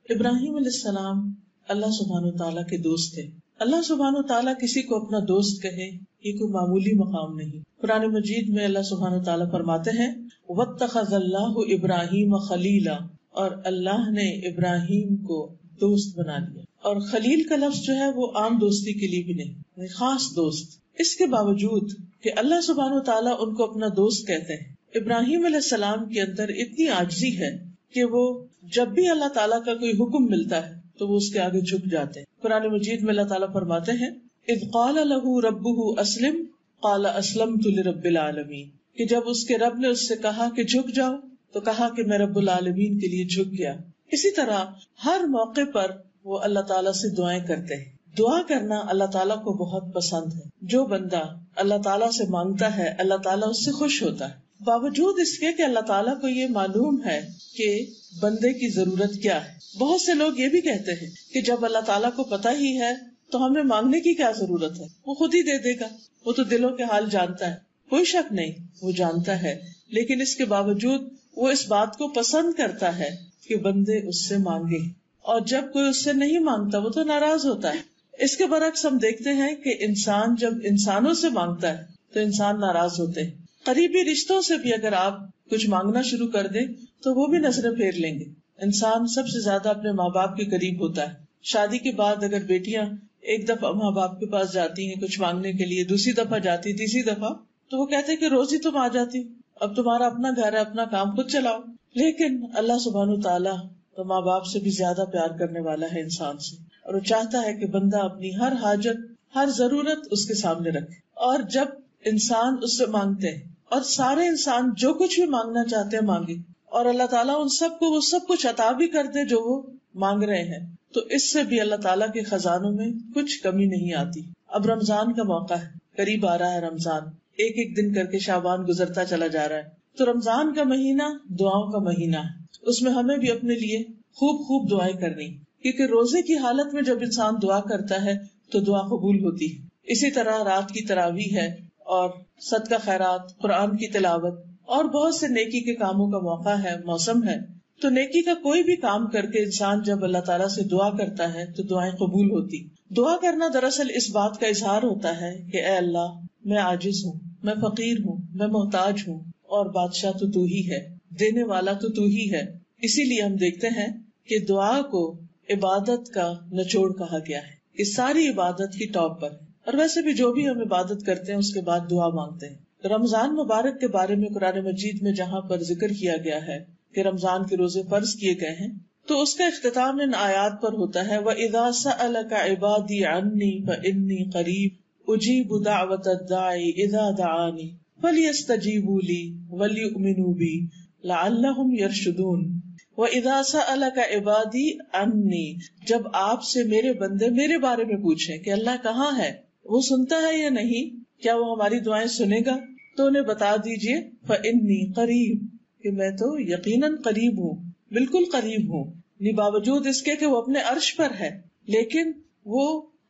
ابراہیم علیہ السلام اللہ سبحانہ تعالیٰ کے دوست تھے. اللہ سبحانہ تعالیٰ کسی کو اپنا دوست کہے یہ کوئی معمولی مقام نہیں. قرآن مجید میں اللہ سبحانہ تعالیٰ فرماتے ہیں واتخذ اللہ ابراہیم خلیلا، اور اللہ نے ابراہیم کو دوست بنا لیا. اور خلیل کا لفظ جو ہے وہ عام دوستی کے لیے بھی نہیں، خاص دوست. اس کے باوجود کہ اللہ سبحانہ تعالیٰ ان کو اپنا دوست کہتے ہیں، ابراہیم علیہ السلام کے اندر اتنی عاجزی ہے کہ وہ جب بھی اللہ تعالیٰ کا کوئی حکم ملتا ہے تو وہ اس کے آگے جھک جاتے ہیں. قرآن مجید میں اللہ تعالیٰ فرماتے ہیں اذ قال له ربه اسلم قال اسلمت لرب العالمین، کہ جب اس کے رب نے اس سے کہا کہ جھک جاؤ تو کہا کہ میں رب العالمین کے لیے جھک گیا. اسی طرح ہر موقع پر وہ اللہ تعالیٰ سے دعائیں کرتے ہیں. دعا کرنا اللہ تعالیٰ کو بہت پسند ہے. جو بندہ اللہ تعالیٰ سے مانگتا ہے اللہ تعالیٰ اس سے خوش ہوتا ہے، باوجود اس کے کہ اللہ تعالیٰ کو یہ معلوم ہے کہ بندے کی ضرورت کیا ہے. بہت سے لوگ یہ بھی کہتے ہیں کہ جب اللہ تعالیٰ کو پتہ ہی ہے تو ہمیں مانگنے کی کیا ضرورت ہے، وہ خود ہی دے دے گا، وہ تو دلوں کے حال جانتا ہے. کوئی شک نہیں وہ جانتا ہے، لیکن اس کے باوجود وہ اس بات کو پسند کرتا ہے کہ بندے اس سے مانگے، اور جب کوئی اس سے نہیں مانگتا وہ تو ناراض ہوتا ہے. اس کے برعکس ہم دیکھتے ہیں کہ انسان جب انسانوں سے مانگتا ہے تو انسان ناراض ہوتے ہیں. قریبی رشتوں سے بھی اگر آپ کچھ مانگنا شروع کر دیں تو وہ بھی نظریں پھیر لیں گے. انسان سب سے زیادہ اپنے ماں باپ کے قریب ہوتا ہے. شادی کے بعد اگر بیٹیاں ایک دفعہ ماں باپ کے پاس جاتی ہیں کچھ مانگنے کے لیے، دوسری دفعہ جاتی، تیسری دفعہ، تو وہ کہتے ہیں کہ روز ہی تم آ جاتی، اب تمہارا اپنا گھر ہے، اپنا کام خود چلاؤ. لیکن اللہ سبحانہ تعالیٰ تو ماں باپ سے بھی زیادہ پیار کرنے والا ہے انسان سے، اور وہ چاہتا ہے کہ بندہ اپنی ہر حاجت، ہر ضرورت اس کے سامنے رکھے. اور جب انسان اس سے مانگتے ہیں، اور سارے انسان جو کچھ بھی مانگنا چاہتے ہیں مانگے، اور اللہ تعالیٰ ان سب کو وہ سب کچھ عطا بھی کر دے جو وہ مانگ رہے ہیں، تو اس سے بھی اللہ تعالیٰ کے خزانوں میں کچھ کمی نہیں آتی. اب رمضان کا موقع ہے، قریب آ رہا ہے رمضان، ایک ایک دن کر کے شعبان گزرتا چلا جا رہا ہے. تو رمضان کا مہینہ دعاؤں کا مہینہ ہے. اس میں ہمیں بھی اپنے لیے خوب خوب دعائیں کرنی، کیونکہ روزے کی حالت میں جب انسان دعا کرتا ہے تو دعا قبول ہوتی ہے. اسی طرح رات کی تراویح ہے، اور صدقہ خیرات، قرآن کی تلاوت، اور بہت سے نیکی کے کاموں کا موقع ہے، موسم ہے. تو نیکی کا کوئی بھی کام کر کے انسان جب اللہ تعالیٰ سے دعا کرتا ہے تو دعائیں قبول ہوتی. دعا کرنا دراصل اس بات کا اظہار ہوتا ہے کہ اے اللہ، میں عاجز ہوں، میں فقیر ہوں، میں محتاج ہوں، اور بادشاہ تو ہی ہے، دینے والا تو ہی ہے. اسی لیے ہم دیکھتے ہیں کہ دعا کو عبادت کا نچوڑ کہا گیا ہے، کہ ساری عبادت کی ٹاپ پر ہے. اور ویسے بھی جو بھی ہم عبادت کرتے ہیں اس کے بعد دعا مانگتے ہیں. رمضان مبارک کے بارے میں قرآن مجید میں جہاں پر ذکر کیا گیا ہے کہ رمضان کے روزے فرض کیے گئے ہیں، تو اس کا اختتام ان آیات پر ہوتا ہے وَإِذَا سَأَلَكَ عِبَادِي عَنِّي فَإِنِّي قَرِيبٌ أُجِيبُ دَعْوَةَ الدَّاعِ إِذَا دَعَانِ فَلْيَسْتَجِيبُوا لِي وَلْيُؤْمِنُوا بِي لَعَلَّهُمْ يَرْشُدُونَ. وَإِذَا سَأَلَكَ عِبَادِي عَنِّي، جب آپ سے میرے بندے میرے بارے میں پوچھیں کہ اللہ کہاں ہے، وہ سنتا ہے یا نہیں، کیا وہ ہماری دعائیں سنے گا، تو انہیں بتا دیجئے فَإِنِّي قَرِيبٌ، کہ میں تو یقیناً قریب ہوں، بالکل قریب ہوں. باوجود اس کے کہ وہ اپنے عرش پر ہے، لیکن وہ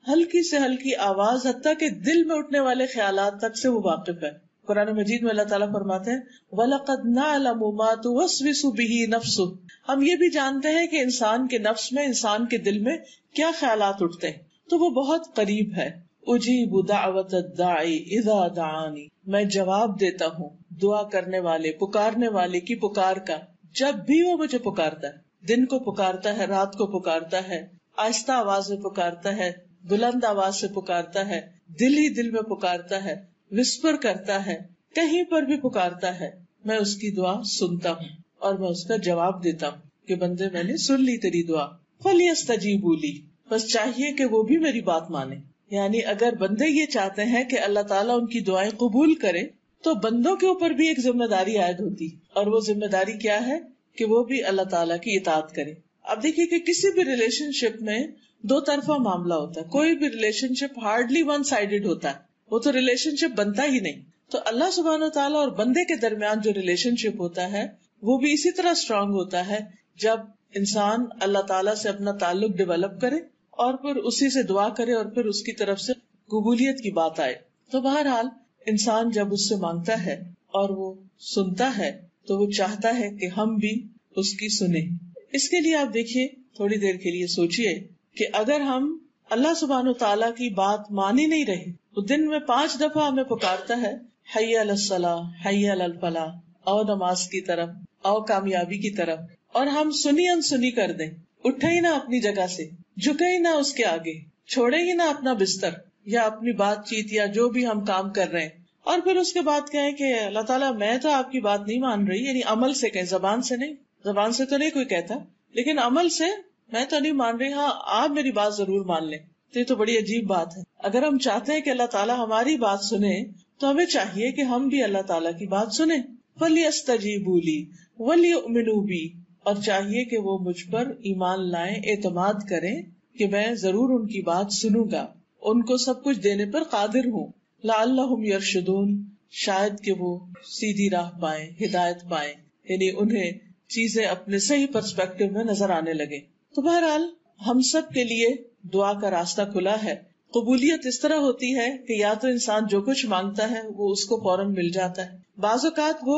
ہلکی سے ہلکی آواز حتیٰ کہ دل میں اٹھنے والے خیالات تک سے وہ واقف ہے. قرآن مجید میں اللہ تعالیٰ فرماتے ہیں وَلَقَدْ نَعْلَمُ مَا تُوَسْوِسُ بِهِ نَفْسُهُ، ہم یہ بھی جانتے ہیں کہ انسان کے نفس میں، انسان کے دل میں کیا خیالات اٹھتے ہیں، تو وہ بہت قریب ہے. اجیب دعوت الداعی اذا دعانی، میں جواب دیتا ہوں دعا کرنے والے، پکارنے والے کی پکار کا جب بھی وہ مجھے پکارتا ہے. دن کو پکارتا ہے، رات کو پکارتا ہے، آہستہ آواز میں پکارتا ہے، بلند آواز سے پکارتا ہے، دل ہی دل میں پکارتا ہے، وسپر کرتا ہے، کہیں پر بھی پکارتا ہے. میں اس کی دعا سنتا ہوں اور میں اس کا جواب دیتا ہوں کہ بندے میں نے سن لی تیری دعا. فَلْيَسْتَجِيبُوا لِي، بس چاہیے کہ وہ بھی میری بات مانے. یعنی اگر بندے یہ چاہتے ہیں کہ اللہ تعالیٰ ان کی دعائیں قبول کرے تو بندوں کے اوپر بھی ایک ذمہ داری عائد ہوتی، اور وہ ذمہ داری کیا ہے کہ وہ بھی اللہ تعالیٰ کی اطاعت کرے. اب دیکھیے کہ کسی بھی ریلیشن شپ میں دو طرفہ معاملہ ہوتا ہے، کوئی بھی ریلیشن شپ ہارڈلی ون سائیڈڈ ہوتا ہے، وہ تو ریلیشن شپ بنتا ہی نہیں. تو اللہ سبحانہ و تعالیٰ اور بندے کے درمیان جو ریلیشن شپ ہوتا ہے وہ بھی اسی طرح اسٹرانگ ہوتا ہے جب انسان اللہ تعالیٰ سے اپنا تعلق ڈیولپ کرے اور پھر اسی سے دعا کرے اور پھر اس کی طرف سے قبولیت کی بات آئے. تو بہرحال انسان جب اس سے مانگتا ہے اور وہ سنتا ہے تو وہ چاہتا ہے کہ ہم بھی اس کی سنیں. اس کے لیے آپ دیکھیے، تھوڑی دیر کے لیے سوچئے کہ اگر ہم اللہ سبحانہ تعالیٰ کی بات مان ہی نہیں رہے، تو دن میں 5 دفعہ ہمیں پکارتا ہے حی علی الصلاح، حی علی الفلاح، آؤ نماز کی طرف، آؤ کامیابی کی طرف، اور ہم سنی انسنی کر دیں، اٹھے ہی نہ اپنی جگہ سے، جھکے ہی نہ اس کے آگے، چھوڑے ہی نہ اپنا بستر یا اپنی بات چیت یا جو بھی ہم کام کر رہے ہیں، اور پھر اس کے بعد کہیں کہ اللہ تعالیٰ میں تو آپ کی بات نہیں مان رہی، یعنی عمل سے کہیں، زبان سے نہیں، زبان سے تو نہیں کوئی کہتا، لیکن عمل سے میں تو نہیں مان رہی، ہاں آپ میری بات ضرور مان لیں. تو یہ تو بڑی عجیب بات ہے. اگر ہم چاہتے ہیں کہ اللہ تعالیٰ ہماری بات سنے تو ہمیں چاہیے کہ ہم بھی اللہ تعالیٰ کی بات سنیں. فَلْيَسْتَجِيبُوا لِي وَلْيُؤْمِنُوا بِي، اور چاہیے کہ وہ مجھ پر ایمان لائیں، اعتماد کریں کہ میں ضرور ان کی بات سنوں گا، ان کو سب کچھ دینے پر قادر ہوں. لَعَلَّهُمْ يَرْشُدُونَ، شاید کہ وہ سیدھی راہ پائیں، ہدایت پائیں، یعنی انہیں چیزیں اپنے صحیح پرسپیکٹو میں نظر آنے لگے. تو بہرحال ہم سب کے لیے دعا کا راستہ کھلا ہے. قبولیت اس طرح ہوتی ہے کہ یا تو انسان جو کچھ مانگتا ہے وہ اس کو فوراً مل جاتا ہے، بعض اوقات وہ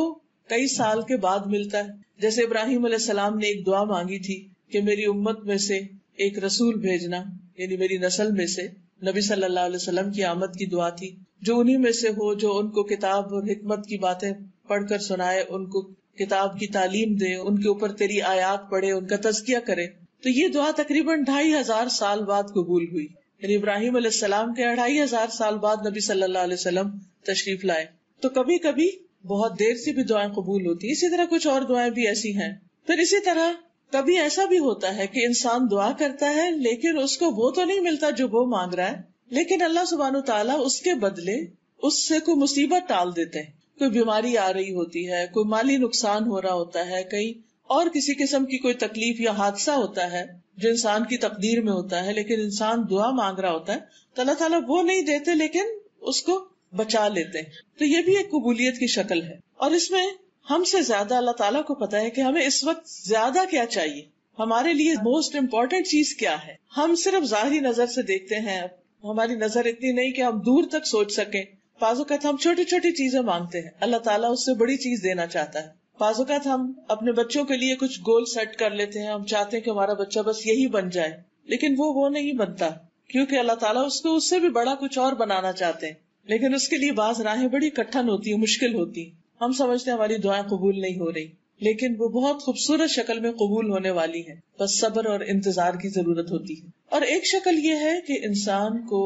کئی سال کے بعد ملتا ہے. جیسے ابراہیم علیہ السلام نے ایک دعا مانگی تھی کہ میری امت میں سے ایک رسول بھیجنا، یعنی میری نسل میں سے نبی صلی اللہ علیہ وسلم کی آمد کی دعا تھی، جو انہی میں سے ہو جو ان کو کتاب اور حکمت کی باتیں پڑھ کر سنائے، ان کو کتاب کی تعلیم دے، ان کے اوپر تیری آیات پڑھے، ان کا تزکیہ کرے. تو یہ دعا تقریباً 2500 سال بعد قبول ہوئی، یعنی ابراہیم علیہ السلام کے 2500 سال بعد نبی صلی اللہ علیہ وسلم تشریف لائے. تو کبھی کبھی بہت دیر سے بھی دعائیں قبول ہوتی ہیں. اسی طرح کچھ اور دعائیں بھی ایسی ہیں. پھر اسی طرح کبھی ایسا بھی ہوتا ہے کہ انسان دعا کرتا ہے لیکن اس کو وہ تو نہیں ملتا جو وہ مانگ رہا ہے، لیکن اللہ سبحانہ تعالیٰ اس کے بدلے اس سے کوئی مصیبت ٹال دیتے ہیں. کوئی بیماری آ رہی ہوتی ہے، کوئی مالی نقصان ہو رہا ہوتا ہے، کہیں اور کسی قسم کی کوئی تکلیف یا حادثہ ہوتا ہے جو انسان کی تقدیر میں ہوتا ہے، لیکن انسان دعا مانگ رہا ہوتا ہے تو اللہ تعالیٰ وہ نہیں دیتے لیکن اس کو بچا لیتے ہیں. تو یہ بھی ایک قبولیت کی شکل ہے. اور اس میں ہم سے زیادہ اللہ تعالیٰ کو پتا ہے کہ ہمیں اس وقت زیادہ کیا چاہیے، ہمارے لیے موسٹ امپورٹنٹ چیز کیا ہے. ہم صرف ظاہری نظر سے دیکھتے ہیں، ہماری نظر اتنی نہیں کہ ہم دور تک سوچ سکیں. بعض اوقات ہم چھوٹی چھوٹی چیزیں مانگتے ہیں، اللہ تعالیٰ اس سے بڑی چیز دینا چاہتا ہے. بعض اوقات ہم اپنے بچوں کے لیے کچھ گول سیٹ کر لیتے ہیں، ہم چاہتے ہیں کہ ہمارا بچہ بس یہی بن جائے، لیکن وہ نہیں بنتا، کیونکہ اللہ تعالیٰ اس کو اس سے بھی بڑا کچھ اور بنانا چاہتے ہیں. لیکن اس کے لیے بعض راہیں بڑی کٹھن ہوتی ہیں، مشکل ہوتی ہیں. ہم سمجھتے ہیں ہماری دعائیں قبول نہیں ہو رہی، لیکن وہ بہت خوبصورت شکل میں قبول ہونے والی ہے، بس صبر اور انتظار کی ضرورت ہوتی ہے. اور ایک شکل یہ ہے کہ انسان کو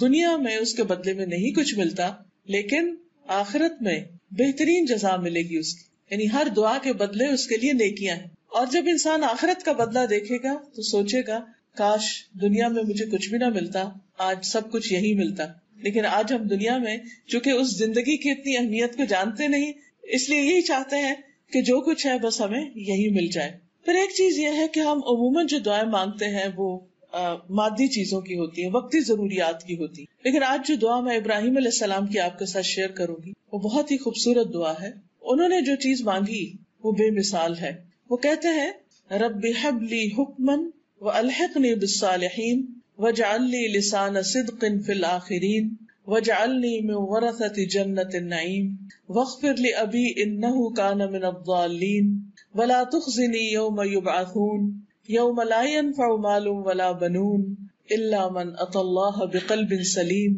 دنیا میں اس کے بدلے میں نہیں کچھ ملتا، لیکن آخرت میں بہترین جزا ملے گی اس کی، یعنی ہر دعا کے بدلے اس کے لیے نیکیاں ہیں. اور جب انسان آخرت کا بدلہ دیکھے گا تو سوچے گا کاش دنیا میں مجھے کچھ بھی نہ ملتا، آج سب کچھ یہی ملتا. لیکن آج ہم دنیا میں چونکہ اس زندگی کی اتنی اہمیت کو جانتے نہیں، اس لیے یہی چاہتے ہیں کہ جو کچھ ہے بس ہمیں یہی مل جائے. پھر ایک چیز یہ ہے کہ ہم عموماً جو دعائیں مانگتے ہیں وہ مادی چیزوں کی ہوتی ہیں، وقتی ضروریات کی ہوتی. لیکن آج جو دعا میں ابراہیم علیہ السلام کی آپ کے ساتھ شیئر کروں گی وہ بہت ہی خوبصورت دعا ہے. انہوں نے جو چیز مانگی وہ بے مثال ہے. وہ کہتے ہیں رب ہب لی حکمن والحقنی بالصالحین واجعل لی لسان صدق فی الآخرین واجعلنی من ورثۃ جنۃ النعیم واغفر لأبی انہ کان من الضالین ولا تخزنی یوم یبعثون یوم لا ينفع مال ولا بنون الا من اتى اللہ بقلب سلیم.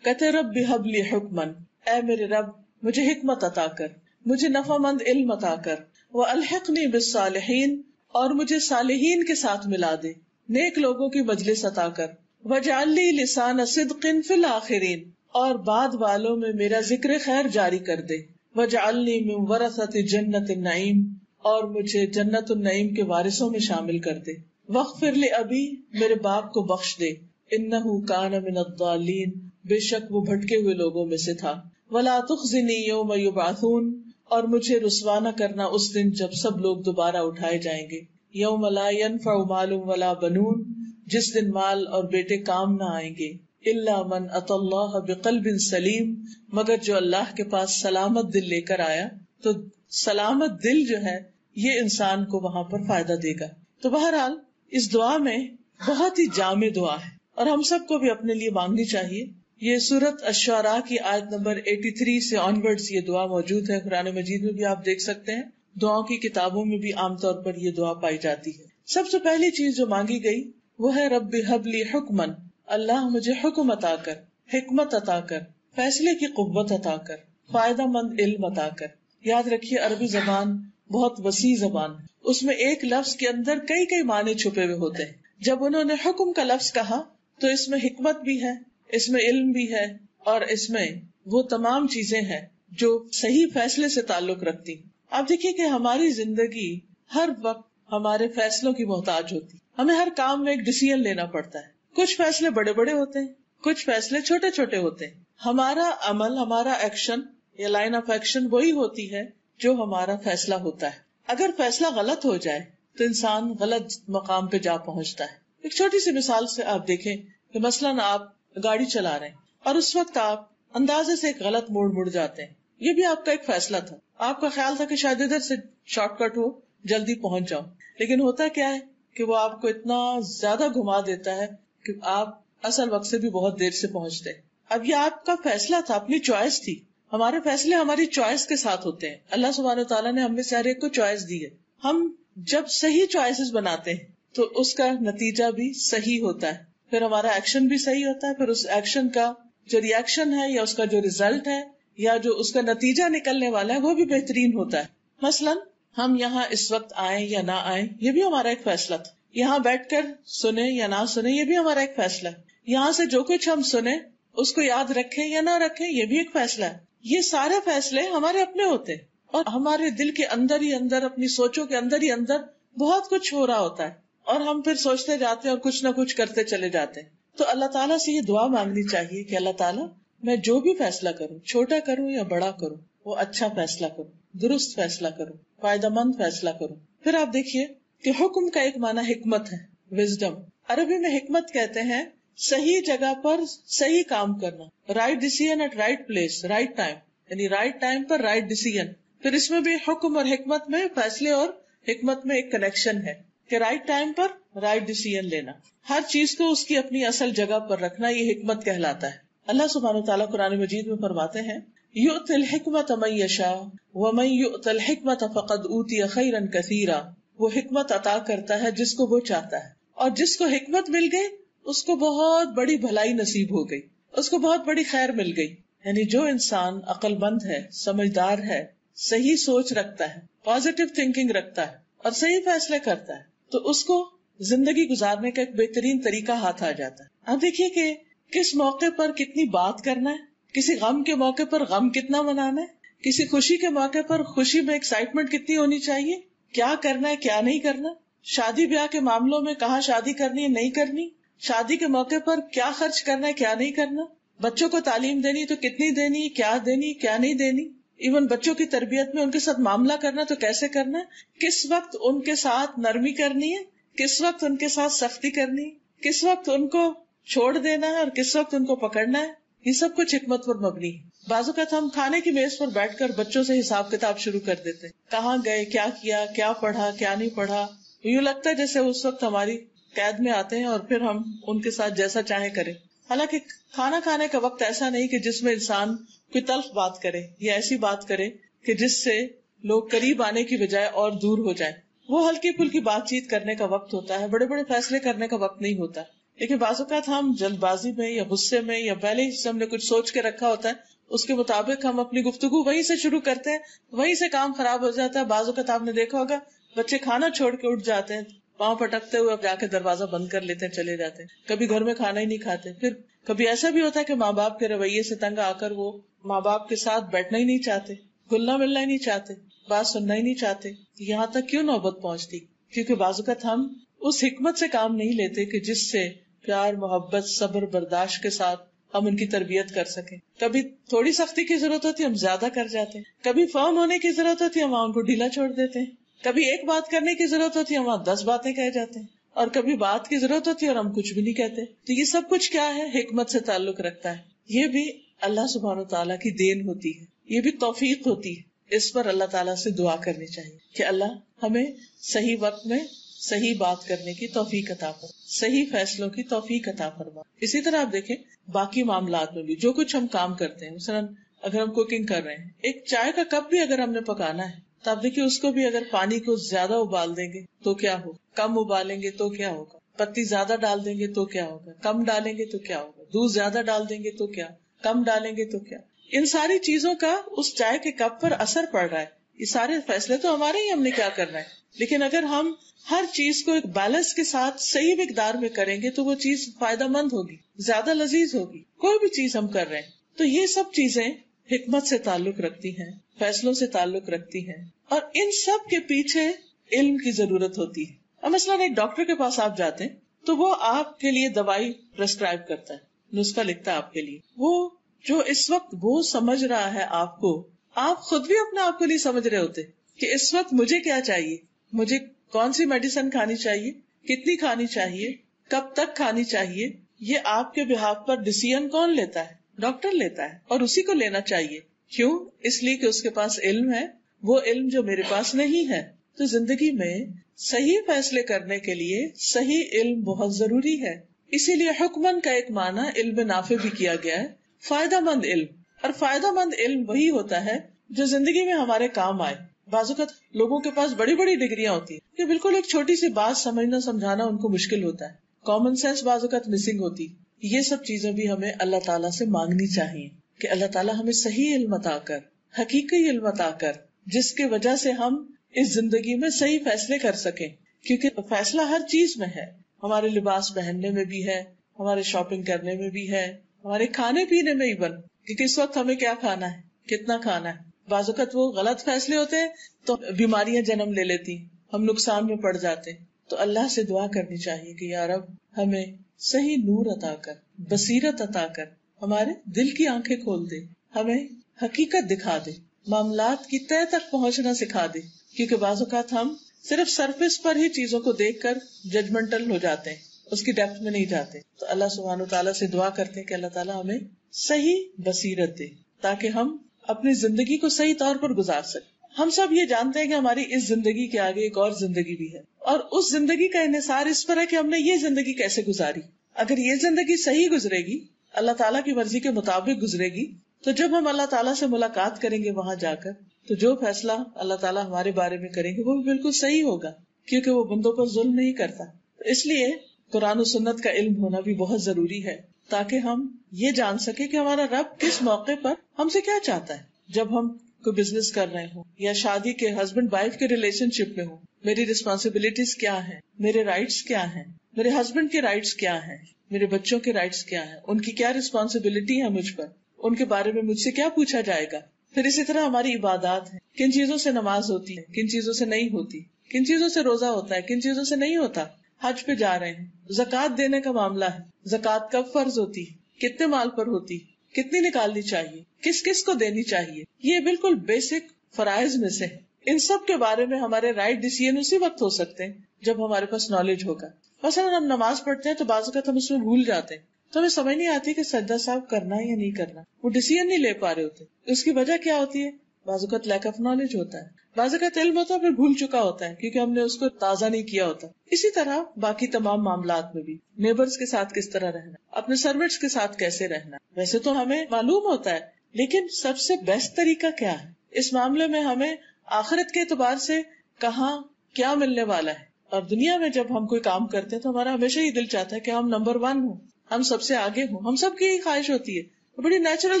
کہتے رب ہب لی حکمن، اے میرے رب مجھے حکمت عطا کر، مجھے نفع مند علم عطا کر، والحقنی بالصالحین، اور مجھے صالحین کے ساتھ ملا دے، نیک لوگوں کی مجلس عطا کر، واجعل لی لسان صدق فی الآخرین، اور بعد والوں میں میرا ذکر خیر جاری کر دے، واجعلنی من ورثۃ جنۃ النعیم، اور مجھے جنت النعیم کے وارثوں میں شامل کر دے، واغفر لأبی، میرے باپ کو بخش دے، انہ کان من الضالین، بے شک وہ بھٹکے ہوئے لوگوں میں سے تھا، ولا تخزنی یوم یبعثون، اور مجھے رسوا نہ کرنا اس دن جب سب لوگ دوبارہ اٹھائے جائیں گے، یوم لا ينفع مال ولا بنون، جس دن مال اور بیٹے کام نہ آئیں گے، الا من اتى اللہ بقلب سلیم، مگر جو اللہ کے پاس سلامت دل لے کر آیا. تو سلامت دل جو ہے یہ انسان کو وہاں پر فائدہ دے گا. تو بہرحال اس دعا میں بہت ہی جامع دعا ہے اور ہم سب کو بھی اپنے لیے مانگنی چاہیے. یہ سورۃ الشعراء کی آیت نمبر 83 سے آنورڈز یہ دعا موجود ہے، قرآن مجید میں بھی آپ دیکھ سکتے ہیں. دعاؤں کی کتابوں میں بھی عام طور پر یہ دعا پائی جاتی ہے. سب سے پہلی چیز جو مانگی گئی وہ ہے رب ہب لی حکمن، اللہ مجھے حکم عطا کر، حکمت عطا کر، فیصلے کی قوت عطا کر، فائدہ مند علم عطا کر. یاد رکھیے عربی زبان بہت وسیع زبان ہے، اس میں ایک لفظ کے اندر کئی کئی معنی چھپے ہوئے ہوتے ہیں. جب انہوں نے حکم کا لفظ کہا تو اس میں حکمت بھی ہے، اس میں علم بھی ہے، اور اس میں وہ تمام چیزیں ہیں جو صحیح فیصلے سے تعلق رکھتی. آپ دیکھیے کہ ہماری زندگی ہر وقت ہمارے فیصلوں کی محتاج ہوتی. ہمیں ہر کام میں ایک ڈیسیژن لینا پڑتا ہے. کچھ فیصلے بڑے بڑے ہوتے ہیں، کچھ فیصلے چھوٹے چھوٹے ہوتے ہیں. ہمارا عمل، ہمارا ایکشن یا لائن آف ایکشن وہی ہوتی ہے جو ہمارا فیصلہ ہوتا ہے. اگر فیصلہ غلط ہو جائے تو انسان غلط مقام پہ جا پہنچتا ہے. ایک چھوٹی سی مثال سے آپ دیکھیں کہ مثلاً آپ گاڑی چلا رہے ہیں اور اس وقت آپ اندازے سے ایک غلط موڑ جاتے ہیں. یہ بھی آپ کا ایک فیصلہ تھا. آپ کا خیال تھا کہ شاید ادھر سے شارٹ کٹ ہو، جلدی پہنچ جاؤ، لیکن ہوتا کیا ہے کہ وہ آپ کو اتنا زیادہ گھما دیتا ہے کہ آپ اصل وقت سے بھی بہت دیر سے پہنچتے ہیں. اب یہ آپ کا فیصلہ تھا، اپنی چوائس تھی. ہمارے فیصلے ہماری چوائس کے ساتھ ہوتے ہیں. اللہ سبحانہ وتعالیٰ نے ہم میں سے ہر ایک کو چوائس دی ہے. ہم جب صحیح چوائسز بناتے ہیں تو اس کا نتیجہ بھی صحیح ہوتا ہے، پھر ہمارا ایکشن بھی صحیح ہوتا ہے، پھر اس ایکشن کا جو ریئیکشن ہے یا اس کا جو ریزلٹ ہے یا جو اس کا نتیجہ نکلنے والا ہے وہ بھی بہترین ہوتا ہے. مثلاً ہم یہاں اس وقت آئیں یا نہ آئیں یہ بھی ہمارا ایک فیصلہ تھا. یہاں بیٹھ کر سنیں یا نہ سنیں یہ بھی ہمارا ایک فیصلہ ہے. یہاں سے جو کچھ ہم سنیں اس کو یاد رکھیں یا نہ رکھیں یہ بھی ایک فیصلہ ہے. یہ سارے فیصلے ہمارے اپنے ہوتے ہیں اور ہمارے دل کے اندر ہی اندر، اپنی سوچوں کے اندر ہی اندر بہت کچھ ہو رہا ہوتا ہے اور ہم پھر سوچتے جاتے ہیں اور کچھ نہ کچھ کرتے چلے جاتے ہیں. تو اللہ تعالیٰ سے یہ دعا مانگنی چاہیے کہ اللہ تعالیٰ میں جو بھی فیصلہ کروں، چھوٹا کروں یا بڑا کروں، وہ اچھا فیصلہ کروں، درست فیصلہ کروں، فائدہ مند فیصلہ کروں. پھر آپ دیکھیے کہ حکم کا ایک معنی حکمت ہے، وزڈم. عربی میں حکمت کہتے ہیں صحیح جگہ پر صحیح کام کرنا، right decision at right place, right time, یعنی رائٹ ٹائم پر رائٹ ڈیسیژن. پھر اس میں بھی حکم اور حکمت میں، فیصلے اور حکمت میں ایک کنیکشن ہے کہ رائٹ ٹائم پر رائٹ ڈیسیژن لینا، ہر چیز کو اس کی اپنی اصل جگہ پر رکھنا، یہ حکمت کہلاتا ہے. اللہ سبحانہ وتعالیٰ قرآن مجید میں فرماتے ہیں یؤتی الحکمت من یشاء ومن یؤت الحکمت فقد اوتی خیرا کثیرا. وہ حکمت عطا کرتا ہے جس کو وہ چاہتا ہے، اور جس کو حکمت مل گئی اس کو بہت بڑی بھلائی نصیب ہو گئی، اس کو بہت بڑی خیر مل گئی. یعنی جو انسان عقل مند ہے، سمجھدار ہے، صحیح سوچ رکھتا ہے، پازیٹیو تھنکنگ رکھتا ہے اور صحیح فیصلے کرتا ہے تو اس کو زندگی گزارنے کا ایک بہترین طریقہ ہاتھ آ جاتا ہے. آپ دیکھیے کہ کس موقع پر کتنی بات کرنا ہے، کسی غم کے موقع پر غم کتنا منانا ہے، کسی خوشی کے موقع پر خوشی میں ایکسائٹمنٹ کتنی ہونی چاہیے، کیا کرنا ہے کیا نہیں کرنا، شادی بیاہ کے معاملوں میں کہاں شادی کرنی ہے نہیں کرنی، شادی کے موقع پر کیا خرچ کرنا ہے کیا نہیں کرنا، بچوں کو تعلیم دینی تو کتنی دینی، کیا دینی کیا نہیں دینی، ایون بچوں کی تربیت میں ان کے ساتھ معاملہ کرنا تو کیسے کرنا ہے، کس وقت ان کے ساتھ نرمی کرنی ہے، کس وقت ان کے ساتھ سختی کرنی ہے، کس وقت ان کو چھوڑ دینا ہے اور کس وقت ان کو پکڑنا ہے. یہ سب کچھ حکمت پر مبنی ہے. بعض اوقات ہم کھانے کی میز پر بیٹھ کر بچوں سے حساب کتاب شروع کر دیتے، کہاں گئے، کیا کیا، کیا پڑھا، کیا نہیں پڑھا. یوں لگتا ہے جیسے اس وقت ہماری قید میں آتے ہیں اور پھر ہم ان کے ساتھ جیسا چاہیں کریں. حالانکہ کھانا کھانے کا وقت ایسا نہیں کہ جس میں انسان کوئی تلخ بات کرے یا ایسی بات کرے کہ جس سے لوگ قریب آنے کی بجائے اور دور ہو جائیں. وہ ہلکی پھلکی بات چیت کرنے کا وقت ہوتا ہے، بڑے بڑے فیصلے کرنے کا وقت نہیں ہوتا. لیکن بعض اوقات ہم جلد بازی میں یا غصے میں یا پہلے ہی ہم نے کچھ سوچ کے رکھا ہوتا ہے اس کے مطابق ہم اپنی گفتگو وہیں سے شروع کرتے ہیں، وہیں سے کام خراب ہو جاتا ہے. بعض اوقات آپ نے دیکھا ہوگا بچے کھانا چھوڑ کے اٹھ جاتے ہیں، پاؤں پٹکتے ہوئے اب جا کے دروازہ بند کر لیتے ہیں، چلے جاتے ہیں، کبھی گھر میں کھانا ہی نہیں کھاتے. پھر کبھی ایسا بھی ہوتا ہے کہ ماں باپ کے رویے سے تنگ آ کر وہ ماں باپ کے ساتھ بیٹھنا ہی نہیں چاہتے، گلنا ملنا ہی نہیں چاہتے، بات سننا ہی نہیں چاہتے. یہاں تک کیوں نوبت پہنچتی؟ کیونکہ بعض اوقات ہم اس حکمت سے کام نہیں لیتے کہ جس سے پیار، محبت، صبر، برداشت کے ساتھ ہم ان کی تربیت کر سکیں. کبھی تھوڑی سختی کی ضرورت ہوتی ہے ہم زیادہ کر جاتے ہیں، کبھی فرم ہونے کی ضرورت ہوتی ہے ہم ان کو ڈھیلا چھوڑ دیتے ہیں، کبھی ایک بات کرنے کی ضرورت ہوتی ہے ہم 10 باتیں کہہ جاتے ہیں، اور کبھی بات کی ضرورت ہوتی ہے اور ہم کچھ بھی نہیں کہتے. تو یہ سب کچھ کیا ہے؟ حکمت سے تعلق رکھتا ہے. یہ بھی اللہ سبحانہ وتعالیٰ کی دین ہوتی ہے، یہ بھی توفیق ہوتی ہے. اس پر اللہ تعالیٰ سے دعا کرنی چاہیے کہ اللہ ہمیں صحیح وقت میں صحیح بات کرنے کی توفیق عطا فرما، صحیح فیصلوں کی توفیق عطا فرما. اسی طرح آپ دیکھیں باقی معاملات میں بھی جو کچھ ہم کام کرتے ہیں، مثلا اگر ہم کوکنگ کر رہے ہیں، ایک چائے کا کپ بھی اگر ہم نے پکانا ہے تو آپ دیکھیے اس کو بھی اگر پانی کو زیادہ ابال دیں گے تو کیا ہوگا، کم ابالیں گے تو کیا ہوگا، پتی زیادہ ڈال دیں گے تو کیا ہوگا، کم ڈالیں گے تو کیا ہوگا، دودھ زیادہ ڈال دیں گے تو کیا، کم ڈالیں گے تو کیا. ان ساری چیزوں کا اس چائے کے کپ پر اثر پڑ رہا ہے. یہ سارے فیصلے تو ہمارے ہی، ہم نے کیا کرنا ہے. لیکن اگر ہم ہر چیز کو ایک بیلنس کے ساتھ صحیح مقدار میں کریں گے تو وہ چیز فائدہ مند ہوگی، زیادہ لذیذ ہوگی. کوئی بھی چیز ہم کر رہے ہیں تو یہ سب چیزیں حکمت سے تعلق رکھتی ہیں، فیصلوں سے تعلق رکھتی ہیں، اور ان سب کے پیچھے علم کی ضرورت ہوتی ہے. اب مثلاً ایک ڈاکٹر کے پاس آپ جاتے ہیں تو وہ آپ کے لیے دوائی پرسکرائب کرتا ہے، نسخہ لکھتا ہے آپ کے لیے. وہ جو اس وقت وہ سمجھ رہا ہے آپ کو، آپ خود بھی اپنے آپ کو نہیں سمجھ رہے ہوتے کہ اس وقت مجھے کیا چاہیے، مجھے کون سی میڈیسن کھانی چاہیے، کتنی کھانی چاہیے، کب تک کھانی چاہیے. یہ آپ کے بہاف پر ڈیسیژن کون لیتا ہے؟ ڈاکٹر لیتا ہے، اور اسی کو لینا چاہیے. کیوں؟ اس لیے کہ اس کے پاس علم ہے، وہ علم جو میرے پاس نہیں ہے. تو زندگی میں صحیح فیصلے کرنے کے لیے صحیح علم بہت ضروری ہے. اسی لیے حکمن کا ایک معنی علم نافع بھی کیا گیا ہے، فائدہ مند علم. اور فائدہ مند علم وہی ہوتا ہے جو زندگی میں ہمارے کام آئے. بعض اوقات لوگوں کے پاس بڑی بڑی ڈگریاں ہوتی ہیں کہ بالکل ایک چھوٹی سی بات سمجھنا سمجھانا ان کو مشکل ہوتا ہے، کامن سینس بعض اوقات مسنگ ہوتی. یہ سب چیزیں بھی ہمیں اللہ تعالیٰ سے مانگنی چاہیے کہ اللہ تعالیٰ ہمیں صحیح علم عطا کر، حقیقی علم عطا کر، جس کی وجہ سے ہم اس زندگی میں صحیح فیصلے کر سکیں. کیونکہ فیصلہ ہر چیز میں ہے، ہمارے لباس پہننے میں بھی ہے، ہمارے شاپنگ کرنے میں بھی ہے، ہمارے کھانے پینے میں ایون کہ کس وقت ہمیں کیا کھانا ہے، کتنا کھانا ہے. بعض اوقات وہ غلط فیصلے ہوتے ہیں تو بیماریاں جنم لے لیتی، ہم نقصان میں پڑ جاتے ہیں. تو اللہ سے دعا کرنی چاہیے کہ یا رب ہمیں صحیح نور عطا کر، بصیرت عطا کر، ہمارے دل کی آنکھیں کھول دے، ہمیں حقیقت دکھا دے، معاملات کی تہہ تک پہنچنا سکھا دے. کیونکہ بعض اوقات ہم صرف سرفیس پر ہی چیزوں کو دیکھ کر ججمنٹل ہو جاتے ہیں، اس کی ڈیپتھ میں نہیں جاتے. تو اللہ سبحانہ وتعالیٰ سے دعا کرتے ہیں کہ اللہ تعالیٰ ہمیں صحیح بصیرت دے تاکہ ہم اپنی زندگی کو صحیح طور پر گزار سکیں. ہم سب یہ جانتے ہیں کہ ہماری اس زندگی کے آگے ایک اور زندگی بھی ہے، اور اس زندگی کا انحصار اس پر ہے کہ ہم نے یہ زندگی کیسے گزاری. اگر یہ زندگی صحیح گزرے گی، اللہ تعالیٰ کی مرضی کے مطابق گزرے گی، تو جب ہم اللہ تعالیٰ سے ملاقات کریں گے وہاں جا کر، تو جو فیصلہ اللہ تعالیٰ ہمارے بارے میں کریں گے وہ بھی بالکل صحیح ہوگا، کیونکہ وہ بندوں پر ظلم نہیں کرتا. اس لیے قرآن و سنت کا علم ہونا بھی بہت ضروری ہے تاکہ ہم یہ جان سکیں کہ ہمارا رب کس موقع پر ہم سے کیا چاہتا ہے. جب ہم کوئی بزنس کر رہے ہوں یا شادی کے ہسبینڈ وائف کے ریلیشن شپ میں ہوں، میری ریسپانسبلٹیز کیا ہیں، میرے رائٹس کیا ہیں، میرے ہسبینڈ کے رائٹس کیا ہیں، میرے بچوں کے رائٹس کیا ہیں، ان کی کیا ریسپانسبلٹی ہے مجھ پر، ان کے بارے میں مجھ سے کیا پوچھا جائے گا. پھر اسی طرح ہماری عبادات ہیں، کن چیزوں سے نماز ہوتی ہے، کن چیزوں سے نہیں ہوتی، کن چیزوں سے روزہ ہوتا ہے، کن چیزوں سے نہیں ہوتا. حج پہ جا رہے ہیں، زکوٰۃ دینے کا معاملہ ہے، زکوٰۃ کب فرض ہوتی ہے، کتنے مال پر ہوتی، کتنی نکالنی چاہیے، کس کس کو دینی چاہیے. یہ بالکل بیسک فرائض میں سے ہے. ان سب کے بارے میں ہمارے رائٹ ڈیسیژن اسی وقت ہو سکتے ہیں جب ہمارے پاس نالج ہوگا. مثلا ہم نماز پڑھتے ہیں تو بعض اوقات ہم اس میں بھول جاتے ہیں، تو ہمیں سمجھ نہیں آتی کہ سجدہ صاحب کرنا ہے یا نہیں کرنا، وہ ڈیسیژن نہیں لے پا رہے ہوتے. اس کی وجہ کیا ہوتی ہے؟ بعض اوقات لیک آف نالج ہوتا ہے، بعض اوقات علم ہوتا ہے پھر بھول چکا ہوتا ہے کیونکہ ہم نے اس کو تازہ نہیں کیا ہوتا. اسی طرح باقی تمام معاملات میں بھی، نیبرز کے ساتھ کس طرح رہنا، اپنے سروینٹس کے ساتھ کیسے رہنا، ویسے تو ہمیں معلوم ہوتا ہے، لیکن سب سے بیسٹ طریقہ کیا ہے اس معاملے میں، ہمیں آخرت کے اعتبار سے کہاں کیا ملنے والا ہے. اور دنیا میں جب ہم کوئی کام کرتے ہیں تو ہمارا ہمیشہ یہ دل چاہتا ہے کہ ہم نمبر 1 ہوں، ہم سب سے آگے ہوں. ہم سب کی یہی خواہش ہوتی ہے، بڑی نیچرل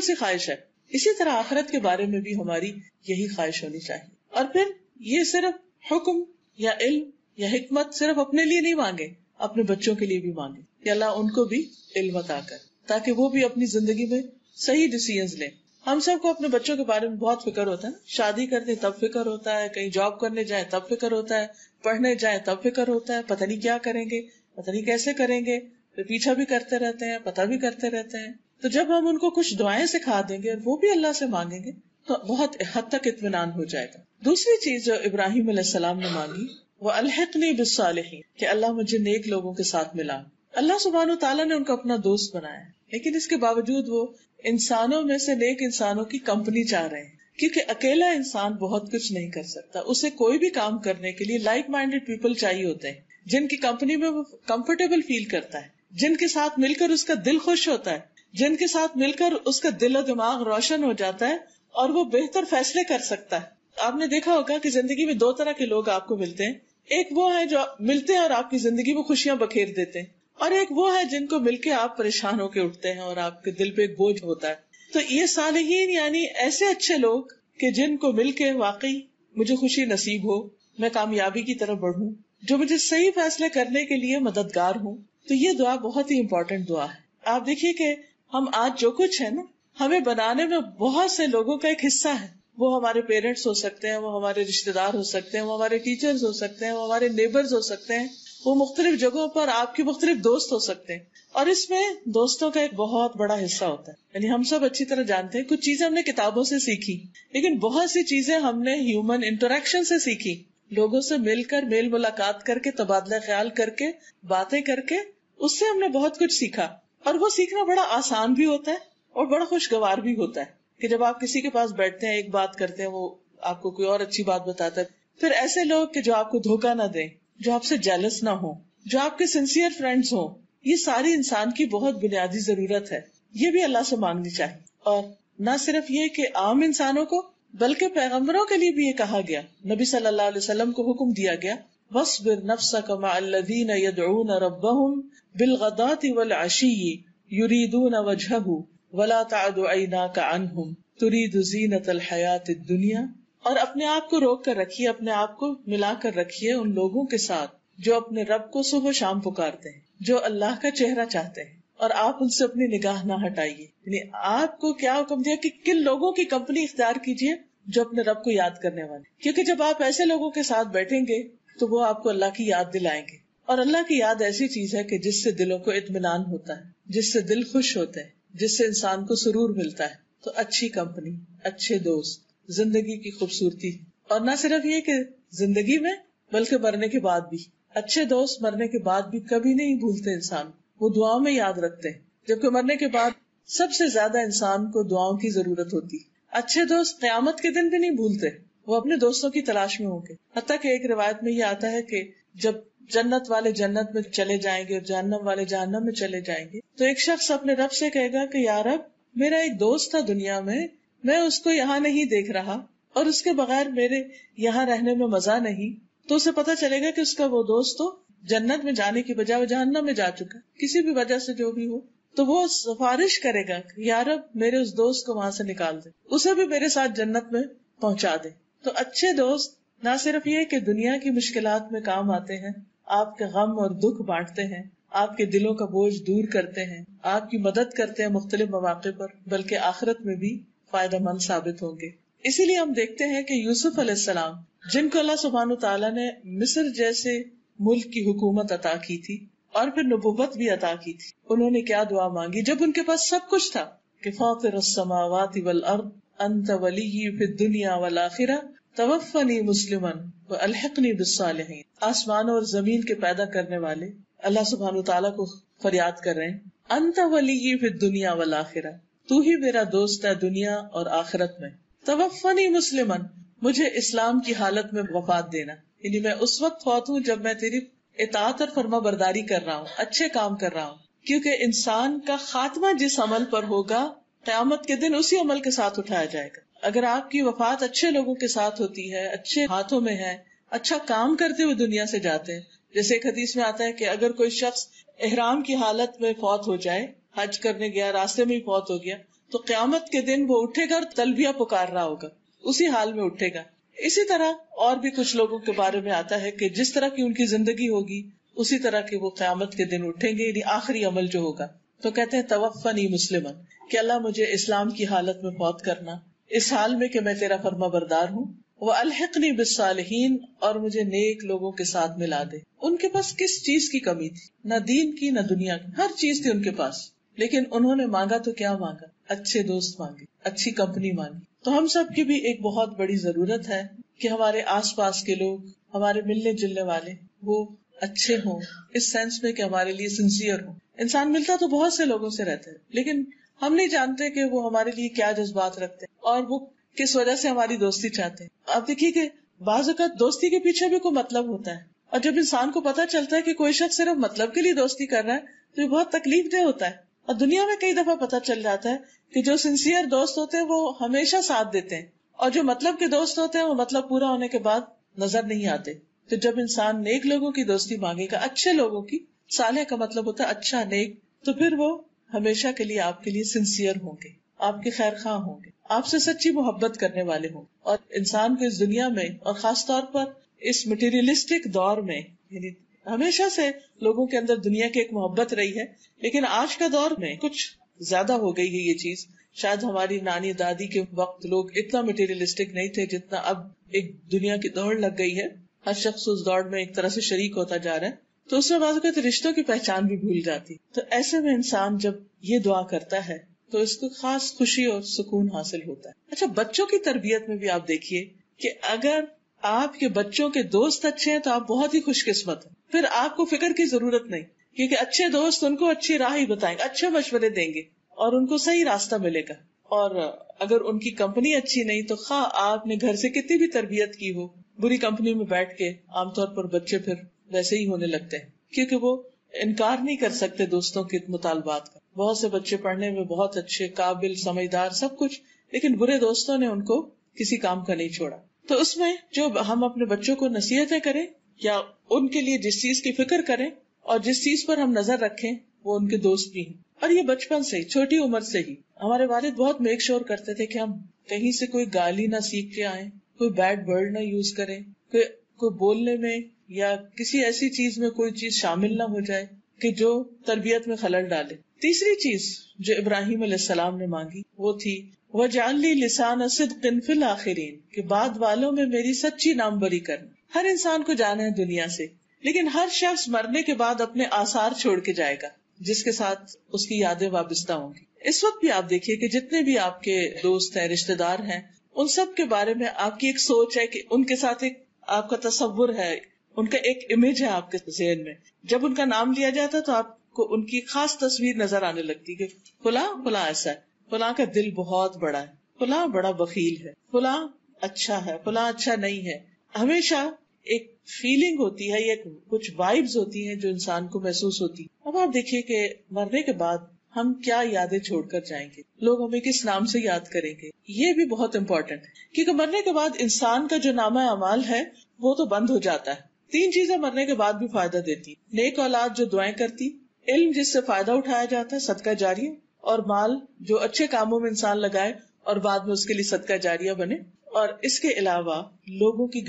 سی خواہش ہے. اسی طرح آخرت کے بارے میں بھی ہماری یہی خواہش ہونی چاہیے. اور پھر یہ صرف حکم یا علم یا حکمت صرف اپنے لیے نہیں مانگے، اپنے بچوں کے لیے بھی مانگے کہ اللہ ان کو بھی علم عطا کر تاکہ وہ بھی اپنی زندگی میں صحیح ڈیسیژنز لیں. ہم سب کو اپنے بچوں کے بارے میں بہت فکر ہوتا ہے، شادی کرتے تب فکر ہوتا ہے، کہیں جاب کرنے جائیں تب فکر ہوتا ہے، پڑھنے جائیں تب فکر ہوتا ہے، پتہ نہیں کیا کریں گے، پتہ نہیں کیسے کریں گے، پھر پیچھا بھی کرتے رہتے ہیں، پتہ بھی کرتے رہتے ہیں. تو جب ہم ان کو کچھ دعائیں سکھا دیں گے اور وہ بھی اللہ سے مانگیں گے تو بہت حد تک اطمینان ہو جائے گا. دوسری چیز جو ابراہیم علیہ السلام نے مانگی وہ الحقنی بالصالحین، کہ اللہ مجھے نیک لوگوں کے ساتھ ملا. اللہ سبحانہ تعالیٰ نے ان کو اپنا دوست بنایا، لیکن اس کے باوجود وہ انسانوں میں سے نیک انسانوں کی کمپنی چاہ رہے ہیں، کیونکہ اکیلا انسان بہت کچھ نہیں کر سکتا. اسے کوئی بھی کام کرنے کے لیے لائک مائنڈیڈ پیپل چاہیے ہوتے ہیں، جن کی کمپنی میں وہ کمفرٹیبل فیل کرتا ہے، جن کے ساتھ مل کر اس کا دل خوش ہوتا ہے، جن کے ساتھ مل کر اس کا دل و دماغ روشن ہو جاتا ہے اور وہ بہتر فیصلے کر سکتا ہے. آپ نے دیکھا ہوگا کہ زندگی میں دو طرح کے لوگ آپ کو ملتے ہیں. ایک وہ ہے جو ملتے ہیں اور آپ کی زندگی میں خوشیاں بکھیر دیتے ہیں، اور ایک وہ ہے جن کو مل کے آپ پریشان ہو کے اٹھتے ہیں اور آپ کے دل پہ ایک بوجھ ہوتا ہے. تو یہ صالحین یعنی ایسے اچھے لوگ کہ جن کو مل کے واقعی مجھے خوشی نصیب ہو، میں کامیابی کی طرف بڑھوں، جو مجھے صحیح فیصلے کرنے کے لیے مددگار ہوں. تو یہ دعا بہت ہی امپورٹنٹ دعا ہے. آپ دیکھیے کہ ہم آج جو کچھ ہے نا، ہمیں بنانے میں بہت سے لوگوں کا ایک حصہ ہے. وہ ہمارے پیرنٹس ہو سکتے ہیں، وہ ہمارے رشتے دار ہو سکتے ہیں، وہ ہمارے ٹیچرز ہو سکتے ہیں، وہ ہمارے نیبرز ہو سکتے ہیں، وہ مختلف جگہوں پر آپ کے مختلف دوست ہو سکتے ہیں. اور اس میں دوستوں کا ایک بہت بڑا حصہ ہوتا ہے. یعنی ہم سب اچھی طرح جانتے ہیں کچھ چیزیں ہم نے کتابوں سے سیکھی، لیکن بہت سی چیزیں ہم نے ہیومن انٹریکشن سے سیکھی. لوگوں سے مل کر، میل ملاقات کر کے، تبادلہ خیال کر کے، باتیں کر کے، اس سے ہم نے بہت کچھ سیکھا. اور وہ سیکھنا بڑا آسان بھی ہوتا ہے اور بڑا خوشگوار بھی ہوتا ہے کہ جب آپ کسی کے پاس بیٹھتے ہیں، ایک بات کرتے ہیں، وہ آپ کو کوئی اور اچھی بات بتاتا ہے. پھر ایسے لوگ کہ جو آپ کو دھوکہ نہ دیں، جو آپ سے جیلس نہ ہوں، جو آپ کے سنسیئر فرینڈز ہوں، یہ ساری انسان کی بہت بنیادی ضرورت ہے. یہ بھی اللہ سے مانگنی چاہیے. اور نہ صرف یہ کہ عام انسانوں کو، بلکہ پیغمبروں کے لیے بھی یہ کہا گیا. نبی صلی اللہ علیہ وسلم کو حکم دیا گیا وَاصْبِرْ نَفْسَكَ مَعَ الَّذِينَ يَدْعُونَ رَبَّهُمْ بِالْغَدَاةِ وَالْعَشِيِّ يُرِيدُونَ وَجْهَهُ وَلَا تَعْدُ عَيْنَاكَ عَنْهُمْ تُرِيدُ زِينَةَ الْحَيَاةِ الدُّنْيَا. اور اپنے آپ کو روک کر رکھیے، اپنے آپ کو ملا کر رکھیے ان لوگوں کے ساتھ جو اپنے رب کو صبح و شام پکارتے ہیں، جو اللہ کا چہرہ چاہتے ہیں، اور آپ ان سے اپنی نگاہ نہ ہٹائیے. یعنی آپ کو کیا حکم دیا کہ کن لوگوں کی کمپنی اختیار کیجیے؟ جو اپنے رب کو یاد کرنے والے. کیونکہ جب آپ ایسے لوگوں کے ساتھ بیٹھیں گے تو وہ آپ کو اللہ کی یاد دلائیں گے. اور اللہ کی یاد ایسی چیز ہے کہ جس سے دلوں کو اطمینان ہوتا ہے، جس سے دل خوش ہوتے ہیں، جس سے انسان کو سرور ملتا ہے. تو اچھی کمپنی، اچھے دوست زندگی کی خوبصورتی. اور نہ صرف یہ کہ زندگی میں، بلکہ مرنے کے بعد بھی. اچھے دوست مرنے کے بعد بھی کبھی نہیں بھولتے انسان، وہ دعاؤں میں یاد رکھتے ہیں. جبکہ مرنے کے بعد سب سے زیادہ انسان کو دعاؤں کی ضرورت ہوتی. اچھے دوست قیامت کے دن بھی نہیں بھولتے، وہ اپنے دوستوں کی تلاش میں ہوں گے. حتیٰ کہ ایک روایت میں یہ آتا ہے کہ جب جنت والے جنت میں چلے جائیں گے اور جہنم والے جہنم میں چلے جائیں گے، تو ایک شخص اپنے رب سے کہے گا کہ یا رب، میرا ایک دوست تھا دنیا میں اس کو یہاں نہیں دیکھ رہا، اور اس کے بغیر میرے یہاں رہنے میں مزہ نہیں. تو اسے پتا چلے گا کہ اس کا وہ دوست تو جنت میں جانے کی بجائے وہ جہنم میں جا چکا، کسی بھی وجہ سے جو بھی ہو. تو وہ سفارش کرے گا کہ یا رب، میرے اس دوست کو وہاں سے نکال دے، اسے بھی میرے ساتھ جنت میں پہنچا دے. تو اچھے دوست نہ صرف یہ کہ دنیا کی مشکلات میں کام آتے ہیں، آپ کے غم اور دکھ بانٹتے ہیں، آپ کے دلوں کا بوجھ دور کرتے ہیں، آپ کی مدد کرتے ہیں مختلف مواقع پر، بلکہ آخرت میں بھی فائدہ مند ثابت ہوں گے. اسی لیے ہم دیکھتے ہیں کہ یوسف علیہ السلام، جن کو اللہ سبحانہ تعالیٰ نے مصر جیسے ملک کی حکومت عطا کی تھی اور پھر نبوت بھی عطا کی تھی، انہوں نے کیا دعا مانگی جب ان کے پاس سب کچھ تھا کہ فاطر السماوات والارض انت ولی فی الدنیا والآخرہ توفنی مسلما والحقنی بالصالحین. آسمان اور زمین کے پیدا کرنے والے اللہ سبحانہ تعالیٰ کو فریاد کر رہے ہیں، انت ولی فی الدنیا والآخرہ، تو ہی میرا دوست ہے دنیا اور آخرت میں. توفنی مسلما، مجھے اسلام کی حالت میں وفات دینا، یعنی میں اس وقت فوت ہوں جب میں تیری اطاعت اور فرما برداری کر رہا ہوں، اچھے کام کر رہا ہوں. کیونکہ انسان کا خاتمہ جس عمل پر ہوگا، قیامت کے دن اسی عمل کے ساتھ اٹھایا جائے گا. اگر آپ کی وفات اچھے لوگوں کے ساتھ ہوتی ہے، اچھے ہاتھوں میں ہے، اچھا کام کرتے ہوئے دنیا سے جاتے ہیں. جیسے ایک حدیث میں آتا ہے کہ اگر کوئی شخص احرام کی حالت میں فوت ہو جائے، حج کرنے گیا، راستے میں ہی فوت ہو گیا، تو قیامت کے دن وہ اٹھے گا اور تلبیہ پکار رہا ہوگا، اسی حال میں اٹھے گا. اسی طرح اور بھی کچھ لوگوں کے بارے میں آتا ہے کہ جس طرح کی ان کی زندگی ہوگی اسی طرح کے وہ قیامت کے دن اٹھیں گے، یعنی آخری عمل جو ہوگا. تو کہتے ہیں توفنی مسلمن، کہ اللہ مجھے اسلام کی حالت میں فوت کرنا، اس حال میں کہ میں تیرا فرما بردار ہوں. وَأَلْحِقْنِي بِالصَّالِحِينَ، اور مجھے نیک لوگوں کے ساتھ ملا دے. ان کے پاس کس چیز کی کمی تھی؟ نہ دین کی نہ دنیا کی، ہر چیز تھی ان کے پاس، لیکن انہوں نے مانگا تو کیا مانگا؟ اچھے دوست مانگے، اچھی کمپنی مانگی. تو ہم سب کی بھی ایک بہت بڑی ضرورت ہے کہ ہمارے آس پاس کے لوگ، ہمارے ملنے جلنے والے، وہ اچھے ہوں، اس سینس میں کہ ہمارے لیے سنسیئر ہوں. انسان ملتا تو بہت سے لوگوں سے رہتا ہے، لیکن ہم نہیں جانتے کہ وہ ہمارے لیے کیا جذبات رکھتے ہیں اور وہ کس وجہ سے ہماری دوستی چاہتے ہیں. آپ دیکھیے کہ بعض اوقات دوستی کے پیچھے بھی کوئی مطلب ہوتا ہے، اور جب انسان کو پتا چلتا ہے کہ کوئی شخص صرف مطلب کے لیے دوستی کر رہا ہے تو یہ بہت تکلیف دہ ہوتا ہے. اور دنیا میں کئی دفعہ پتا چل جاتا ہے کہ جو سنسیئر دوست ہوتے ہیں وہ ہمیشہ ساتھ دیتے ہیں، اور جو مطلب کے دوست ہوتے ہیں وہ مطلب پورا ہونے کے بعد نظر نہیں آتے. تو جب انسان نیک لوگوں کی دوستی مانگے گا، اچھے لوگوں کی، صالح کا مطلب ہوتا ہے اچھا، نیک، تو پھر وہ ہمیشہ کے لیے آپ کے لیے سنسیئر ہوں گے، آپ کے خیر خواہ ہوں گے، آپ سے سچی محبت کرنے والے ہوں. اور انسان کو اس دنیا میں اور خاص طور پر اس مٹیریلسٹک دور میں، یعنی ہمیشہ سے لوگوں کے اندر دنیا کی ایک محبت رہی ہے، لیکن آج کا دور میں کچھ زیادہ ہو گئی ہے یہ چیز. شاید ہماری نانی دادی کے وقت لوگ اتنا مٹیریلسٹک نہیں تھے جتنا اب ایک دنیا کی دوڑ لگ گئی ہے، ہر شخص اس دوڑ میں ایک طرح سے شریک ہوتا جا رہا ہے، تو اس میں بعض اوقات رشتوں کی پہچان بھی بھول جاتی. تو ایسے میں انسان جب یہ دعا کرتا ہے تو اس کو خاص خوشی اور سکون حاصل ہوتا ہے. اچھا، بچوں کی تربیت میں بھی آپ دیکھیے کہ اگر آپ کے بچوں کے دوست اچھے ہیں تو آپ بہت ہی خوش قسمت ہیں، پھر آپ کو فکر کی ضرورت نہیں، کیونکہ اچھے دوست ان کو اچھی راہ ہی بتائیں گے، اچھے مشورے دیں گے اور ان کو صحیح راستہ ملے گا. اور اگر ان کی کمپنی اچھی نہیں تو خواہ آپ نے گھر سے کتنی بھی تربیت کی ہو، بری کمپنی میں بیٹھ کے عام طور پر بچے پھر ویسے ہی ہونے لگتے ہیں، کیونکہ وہ انکار نہیں کر سکتے دوستوں کے مطالبات کا. بہت سے بچے پڑھنے میں بہت اچھے، قابل، سمجھدار، سب کچھ، لیکن برے دوستوں نے ان کو کسی کام کا نہیں چھوڑا. تو اس میں جو ہم اپنے بچوں کو نصیحتیں کریں یا ان کے لیے جس چیز کی فکر کریں اور جس چیز پر ہم نظر رکھیں وہ ان کے دوست بھی ہیں. اور یہ بچپن سے، چھوٹی عمر سے ہی ہمارے والد بہت میک شور کرتے تھے کہ ہم کہیں سے کوئی گالی نہ سیکھ کے آئیں، کوئی بیڈ ورڈ نہ یوز کریں، کوئی بولنے میں یا کسی ایسی چیز میں کوئی چیز شامل نہ ہو جائے کہ جو تربیت میں خلل ڈالے. تیسری چیز جو ابراہیم علیہ السلام نے مانگی وہ تھی وَاجْعَلْ لِي لِسَانَ صِدْقٍ فِي الْآخِرِينَ، کہ بعد والوں میں میری سچی نام بری کرنا. ہر انسان کو جانا ہے دنیا سے، لیکن ہر شخص مرنے کے بعد اپنے آثار چھوڑ کے جائے گا جس کے ساتھ اس کی یادیں وابستہ ہوں گی. اس وقت بھی آپ دیکھیے کہ جتنے بھی آپ کے دوست ہیں، رشتے دار ہیں، ان سب کے بارے میں آپ کی ایک سوچ ہے کہ ان کے ساتھ ایک آپ کا تصور ہے، ان کا ایک امیج ہے آپ کے ذہن میں. جب ان کا نام لیا جاتا تو آپ کو ان کی خاص تصویر نظر آنے لگتی کہ فلاں فلاں ایسا ہے، فلاں کا دل بہت بڑا ہے، فلاں بڑا بخیل ہے، فلاں اچھا ہے، فلاں اچھا نہیں ہے. ہمیشہ ایک فیلنگ ہوتی ہے یا کچھ وائبز ہوتی ہیں جو انسان کو محسوس ہوتی. اب آپ دیکھیے کہ مرنے کے بعد ہم کیا یادیں چھوڑ کر جائیں گے، لوگ ہمیں کس نام سے یاد کریں گے، یہ بھی بہت امپورٹنٹ ہے. کیونکہ مرنے کے بعد انسان کا جو نامہ اعمال ہے وہ تو بند ہو جاتا ہے. 3 چیزیں مرنے کے بعد بھی فائدہ دیتی: نیک اولاد جو دعائیں کرتی، علم جس سے فائدہ اٹھایا جاتا ہے، صدقہ جاریہ، اور مال جو اچھے کاموں میں انسان لگائے اور بعد میں اس کے لیے صدقہ جاریہ بنے. اور اس کے علاوہ لوگوں کی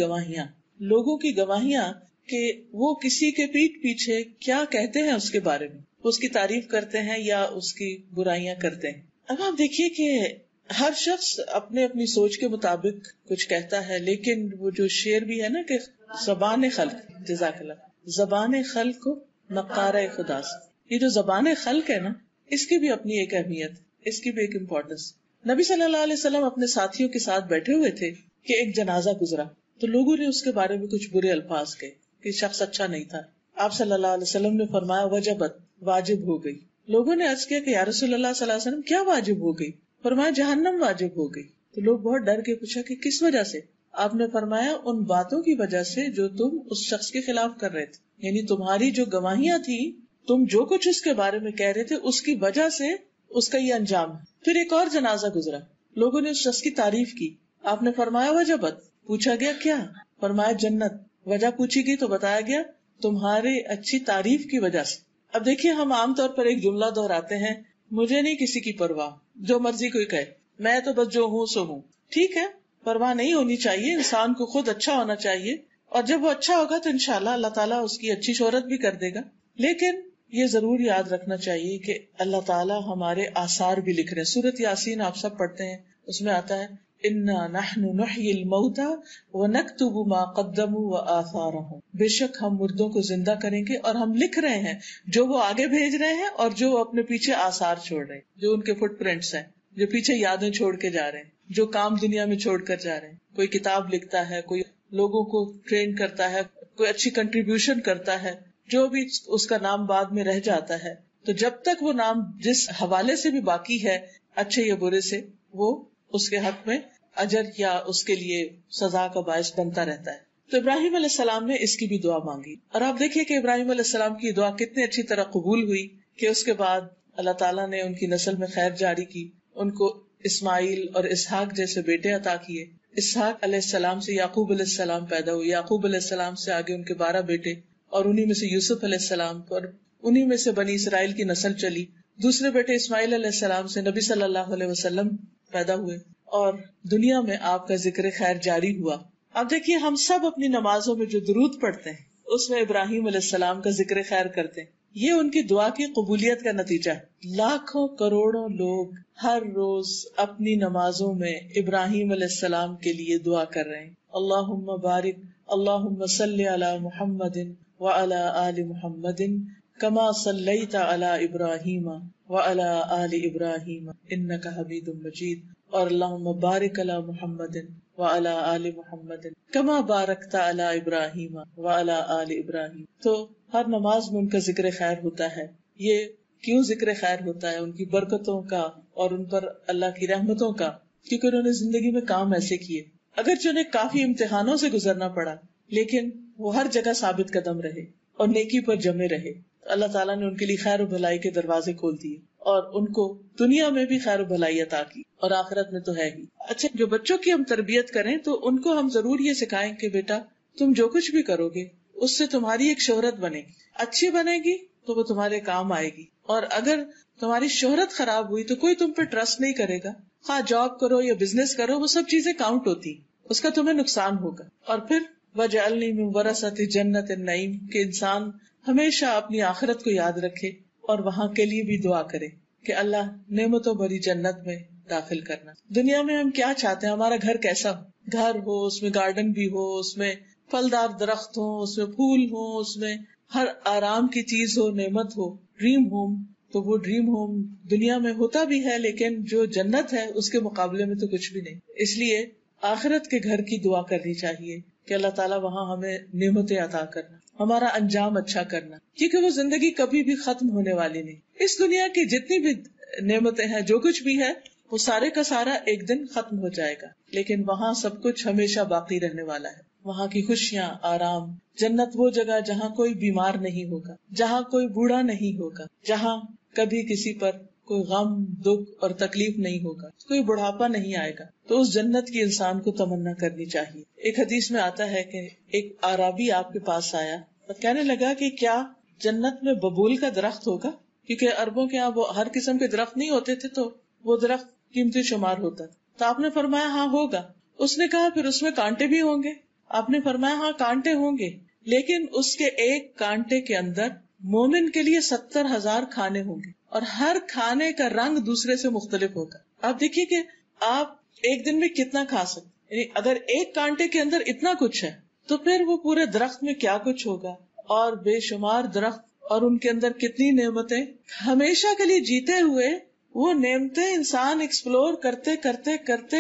گواہیاں کہ وہ کسی کے پیٹھ پیچھے کیا کہتے ہیں اس کے بارے میں، اس کی تعریف کرتے ہیں یا اس کی برائیاں کرتے ہیں. اب آپ دیکھیے کہ ہر شخص اپنے اپنی سوچ کے مطابق کچھ کہتا ہے، لیکن وہ جو شعر بھی ہے نا کہ زبان خلق، جزاک اللہ، زبان خلق کو نقارہ خدا سے، یہ جو زبان خلق ہے نا، اس کی بھی اپنی ایک اہمیت، اس کی بھی ایک امپورٹنس. نبی صلی اللہ علیہ وسلم اپنے ساتھیوں کے ساتھ بیٹھے ہوئے تھے کہ ایک جنازہ گزرا تو لوگوں نے اس کے بارے میں کچھ برے الفاظ کہے کہ شخص اچھا نہیں تھا. آپ صلی اللہ علیہ وسلم نے فرمایا وجبت، واجب ہو گئی. لوگوں نے عرض کیا کہ یا رسول اللہ صلی اللہ علیہ وسلم کیا واجب ہو گئی؟ فرمایا جہنم واجب ہو گئی. تو لوگ بہت ڈر کے پوچھا کہ کس وجہ سے؟ آپ نے فرمایا ان باتوں کی وجہ سے جو تم اس شخص کے خلاف کر رہے تھے، یعنی تمہاری جو گواہیاں تھی، تم جو کچھ اس کے بارے میں کہہ رہے تھے، اس کی وجہ سے اس کا یہ انجام ہے. پھر ایک اور جنازہ گزرا، لوگوں نے اس شخص کی تعریف کی. آپ نے فرمایا وجبت، پوچھا گیا کیا؟ فرمایا جنت. وجہ پوچھی گئی تو بتایا گیا تمہاری اچھی تعریف کی وجہ سے. اب دیکھیے ہم عام طور پر ایک جملہ دہراتے ہیں، مجھے نہیں کسی کی پرواہ، جو مرضی کوئی کہے، میں تو بس جو ہوں سو ہوں. ٹھیک ہے، پرواہ نہیں ہونی چاہیے، انسان کو خود اچھا ہونا چاہیے، اور جب وہ اچھا ہوگا تو انشاءاللہ اللہ تعالیٰ اس کی اچھی شہرت بھی کر دے گا. لیکن یہ ضرور یاد رکھنا چاہیے کہ اللہ تعالیٰ ہمارے آثار بھی لکھ رہے ہیں. سورۃ یاسین آپ سب پڑھتے ہیں، اس میں آتا ہے انا نحن نحیی الموتى ونکتب ما قدموا وآثارهم، بے شک ہم مردوں کو زندہ کریں گے اور ہم لکھ رہے ہیں جو وہ آگے بھیج رہے ہیں اور جو وہ اپنے پیچھے آثار چھوڑ رہے ہیں، جو ان کے فٹ پرنٹس ہیں، جو پیچھے یادیں چھوڑ کے جا رہے ہیں، جو کام دنیا میں چھوڑ کر جا رہے ہیں. کوئی کتاب لکھتا ہے، کوئی لوگوں کو ٹرین کرتا ہے، کوئی اچھی کنٹریبیوشن کرتا ہے، جو بھی اس کا نام بعد میں رہ جاتا ہے. تو جب تک وہ نام جس حوالے سے بھی باقی ہے، اچھے یا برے سے، وہ اس کے حق میں اجر یا اس کے لیے سزا کا باعث بنتا رہتا ہے. تو ابراہیم علیہ السلام نے اس کی بھی دعا مانگی، اور آپ دیکھیے کہ ابراہیم علیہ السلام کی دعا کتنی اچھی طرح قبول ہوئی کہ اس کے بعد اللہ تعالیٰ نے ان کی نسل میں خیر جاری کی، ان کو اسماعیل اور اسحاق جیسے بیٹے عطا کیے. اسحاق علیہ السلام سے یعقوب علیہ السلام پیدا ہوئے، یعقوب علیہ السلام سے آگے ان کے 12 بیٹے، اور انہی میں سے یوسف علیہ السلام، اور انہی میں سے بنی اسرائیل کی نسل چلی. دوسرے بیٹے اسماعیل علیہ السلام سے نبی صلی اللہ علیہ وسلم پیدا ہوئے، اور دنیا میں آپ کا ذکر خیر جاری ہوا. اب دیکھیے ہم سب اپنی نمازوں میں جو درود پڑھتے ہیں اس میں ابراہیم علیہ السلام کا ذکر خیر کرتے ہیں. یہ ان کی دعا کی قبولیت کا نتیجہ ہے. لاکھوں کروڑوں لوگ ہر روز اپنی نمازوں میں ابراہیم علیہ السلام کے لیے دعا کر رہے ہیں. اللہم بارک، اللہم صلی علی محمد وعلی آل محمد کما صلیت علی ابراہیم وعلی آل ابراہیم انک حمید مجید، اور اللہم بارک علی محمد وعلی آل محمد کما بارکت علی ابراہیم وعلی آل ابراہیم. تو ہر نماز میں ان کا ذکر خیر ہوتا ہے. یہ کیوں ذکر خیر ہوتا ہے؟ ان کی برکتوں کا اور ان پر اللہ کی رحمتوں کا، کیونکہ انہوں نے زندگی میں کام ایسے کیے. اگرچہ انہیں کافی امتحانوں سے گزرنا پڑا، لیکن وہ ہر جگہ ثابت قدم رہے اور نیکی پر جمے رہے. اللہ تعالیٰ نے ان کے لیے خیر و بھلائی کے دروازے کھول دیے، اور ان کو دنیا میں بھی خیر و بھلائی عطا کی، اور آخرت میں تو ہے ہی. اچھا، جو بچوں کی ہم تربیت کریں تو ان کو ہم ضرور یہ سکھائیں کہ بیٹا تم جو کچھ بھی کرو گے اس سے تمہاری ایک شہرت بنے گی، اچھی بنے گی تو وہ تمہارے کام آئے گی. اور اگر تمہاری شہرت خراب ہوئی تو کوئی تم پہ ٹرسٹ نہیں کرے گا. خواہ جاب کرو یا بزنس کرو، وہ سب چیزیں کاؤنٹ ہوتی، اس کا تمہیں نقصان ہوگا. اور پھر وَجَعَلْنِي مِن وَرَثَةِ جَنَّةِ النَّعِيمِ کہ انسان ہمیشہ اپنی آخرت کو یاد رکھے اور وہاں کے لیے بھی دعا کرے کہ اللہ نعمتوں بھری جنت میں داخل کرنا. دنیا میں ہم کیا چاہتے ہیں؟ ہمارا گھر کیسا ہو؟ گھر ہو، اس میں گارڈن بھی ہو، اس میں پھلدار درخت ہو، اس میں پھول ہو، اس میں ہر آرام کی چیز ہو، نعمت ہو، ڈریم ہوم. تو وہ ڈریم ہوم دنیا میں ہوتا بھی ہے، لیکن جو جنت ہے اس کے مقابلے میں تو کچھ بھی نہیں. اس لیے آخرت کے گھر کی دعا کرنی چاہیے کہ اللہ تعالیٰ وہاں ہمیں نعمتیں عطا کرنا، ہمارا انجام اچھا کرنا، کیونکہ وہ زندگی کبھی بھی ختم ہونے والی نہیں. اس دنیا کی جتنی بھی نعمتیں ہیں، جو کچھ بھی ہے، وہ سارے کا سارا ایک دن ختم ہو جائے گا، لیکن وہاں سب کچھ ہمیشہ باقی رہنے والا ہے. وہاں کی خوشیاں، آرام. جنت وہ جگہ جہاں کوئی بیمار نہیں ہوگا، جہاں کوئی بوڑھا نہیں ہوگا، جہاں کبھی کسی پر کوئی غم، دکھ اور تکلیف نہیں ہوگا، کوئی بڑھاپا نہیں آئے گا. تو اس جنت کی انسان کو تمنا کرنی چاہیے. ایک حدیث میں آتا ہے کہ ایک اعرابی آپ کے پاس آیا اور کہنے لگا کہ کیا جنت میں ببول کا درخت ہوگا؟ کیونکہ عربوں کے یہاں وہ ہر قسم کے درخت نہیں ہوتے تھے، تو وہ درخت قیمتی شمار ہوتا تھا. تو آپ نے فرمایا ہاں ہوگا. اس نے کہا پھر اس میں کانٹے بھی ہوں گے؟ آپ نے فرمایا ہاں کانٹے ہوں گے، لیکن اس کے ایک کانٹے کے اندر مومن کے لیے 70,000 کھانے ہوں گے، اور ہر کھانے کا رنگ دوسرے سے مختلف ہوگا. آپ دیکھیے کہ آپ ایک دن میں کتنا کھا سکتے، یعنی اگر ایک کانٹے کے اندر اتنا کچھ ہے تو پھر وہ پورے درخت میں کیا کچھ ہوگا، اور بے شمار درخت اور ان کے اندر کتنی نعمتیں. ہمیشہ کے لیے جیتے ہوئے وہ نعمتیں انسان ایکسپلور کرتے کرتے کرتے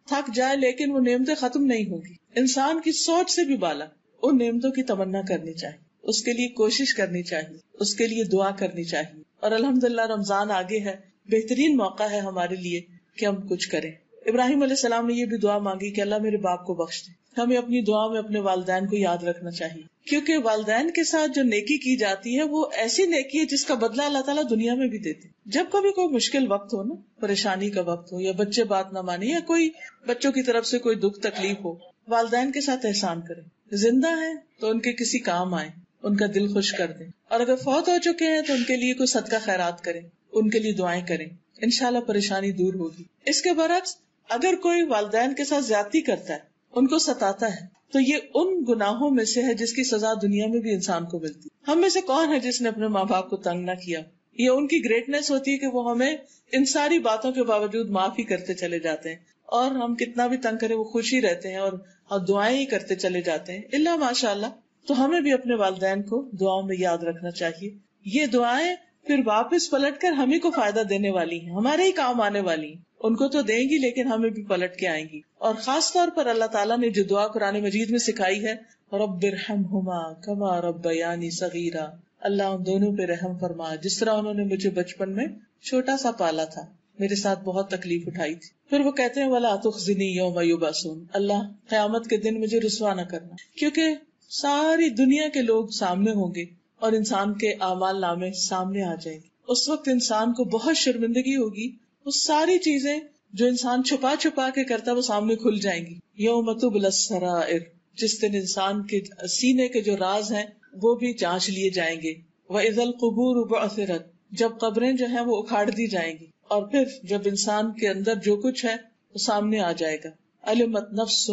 تھک جائے، لیکن وہ نعمتیں ختم نہیں ہوگی. انسان کی سوچ سے بھی بالا ان نعمتوں کی تمنا کرنی چاہیے، اس کے لیے کوشش کرنی چاہیے، اس کے لیے دعا کرنی چاہیے. اور الحمدللہ رمضان آگے ہے، بہترین موقع ہے ہمارے لیے کہ ہم کچھ کریں. ابراہیم علیہ السلام نے یہ بھی دعا مانگی کہ اللہ میرے باپ کو بخش دے. ہمیں اپنی دعا میں اپنے والدین کو یاد رکھنا چاہیے، کیونکہ والدین کے ساتھ جو نیکی کی جاتی ہے وہ ایسی نیکی ہے جس کا بدلہ اللہ تعالیٰ دنیا میں بھی دیتے. جب کبھی کوئی مشکل وقت ہو نا، پریشانی کا وقت ہو، یا بچے بات نہ مانے، یا کوئی بچوں کی طرف سے کوئی دکھ تکلیف ہو، والدین کے ساتھ احسان کریں. زندہ ہیں تو ان کے کسی کام آئیں، ان کا دل خوش کر دیں، اور اگر فوت ہو چکے ہیں تو ان کے لیے کوئی صدقہ خیرات کریں، ان کے لیے دعائیں کریں، انشاءاللہ پریشانی دور ہوگی. اس کے برعکس اگر کوئی والدین کے ساتھ زیادتی کرتا ہے، ان کو ستاتا ہے، تو یہ ان گناہوں میں سے ہے جس کی سزا دنیا میں بھی انسان کو ملتی. ہم میں سے کون ہے جس نے اپنے ماں باپ کو تنگ نہ کیا؟ یہ ان کی گریٹنیس ہوتی ہے کہ وہ ہمیں ان ساری باتوں کے باوجود معاف ہی کرتے چلے جاتے ہیں، اور ہم کتنا بھی تنگ کریں وہ خوش ہی رہتے ہیں اور دعائیں ہی کرتے چلے جاتے ہیں الا ماشاء اللہ. تو ہمیں بھی اپنے والدین کو دعاؤں میں یاد رکھنا چاہیے. یہ دعائیں پھر واپس پلٹ کر ہمیں کو فائدہ دینے والی ہیں، ہمارے ہی کام آنے والی ہیں. ان کو تو دیں گی لیکن ہمیں بھی پلٹ کے آئیں گی. اور خاص طور پر اللہ تعالیٰ نے جو دعا قرآن مجید میں سکھائی ہے، رب ارحمہما کما ربیانی صغیرا، اللہ ان دونوں پہ رحم فرما جس طرح انہوں نے مجھے بچپن میں چھوٹا سا پالا تھا، میرے ساتھ بہت تکلیف اٹھائی تھی. پھر وہ کہتے ہیں ولا تخزنی یوم یبعثون، اللہ قیامت کے دن مجھے رسوا نہ کرنا، کیونکہ ساری دنیا کے لوگ سامنے ہوں گے اور انسان کے اعمال نامے سامنے آ جائیں گے. اس وقت انسان کو بہت شرمندگی ہوگی، وہ ساری چیزیں جو انسان چھپا چھپا کے کرتا وہ سامنے کھل جائیں گی. یوم تبلی السرائر، جس دن انسان کے سینے کے جو راز ہیں وہ بھی جانچ لیے جائیں گے. وَإِذَا الْقُبُورُ بُعْثِرَتْ، جب قبریں جو ہیں وہ اکھاڑ دی جائیں گی، اور پھر جب انسان کے اندر جو کچھ ہے وہ سامنے آ جائے گا. علمت نفس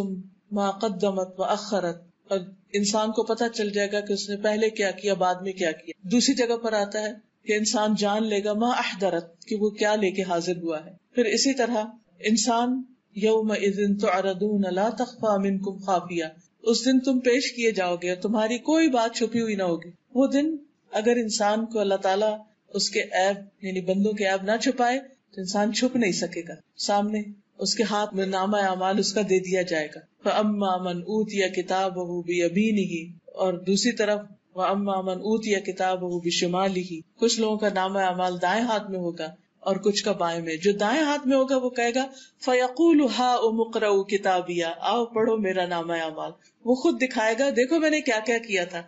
ما قدمت وأخرت، اور انسان کو پتہ چل جائے گا کہ اس نے پہلے کیا کیا بعد میں کیا کیا. دوسری جگہ پر آتا ہے کہ انسان جان لے گا ما احضرت، کہ وہ کیا لے کے حاضر ہوا ہے. پھر اسی طرح انسان یومئذ تعرضون لا تخفى منکم خافیہ، اس دن تم پیش کیے جاؤ گے اور تمہاری کوئی بات چھپی ہوئی نہ ہوگی. وہ دن اگر انسان کو اللہ تعالیٰ اس کے عیب یعنی بندوں کے عیب نہ چھپائے تو انسان چھپ نہیں سکے گا. سامنے اس کے ہاتھ میں نامہ اعمال اس کا دے دیا جائے گا. فَأَمَّا مَنْ أُوتِيَ كِتَابَهُ بِيَمِينِهِ، اور دوسری طرف وَأَمَّا مَنْ أُوتِيَ كِتَابَهُ بِشِمَالِهِ، کچھ لوگوں کا نامہ اعمال دائیں ہاتھ میں ہوگا اور کچھ کا بائیں میں. جو دائیں ہاتھ میں ہوگا وہ کہے گا فَيَقُولُ هَاؤُمُ اقْرَءُوا كِتَابِيَهْ، آؤ پڑھو میرا نامہ اعمال. وہ خود دکھائے گا دیکھو میں نے کیا کیا کیا تھا.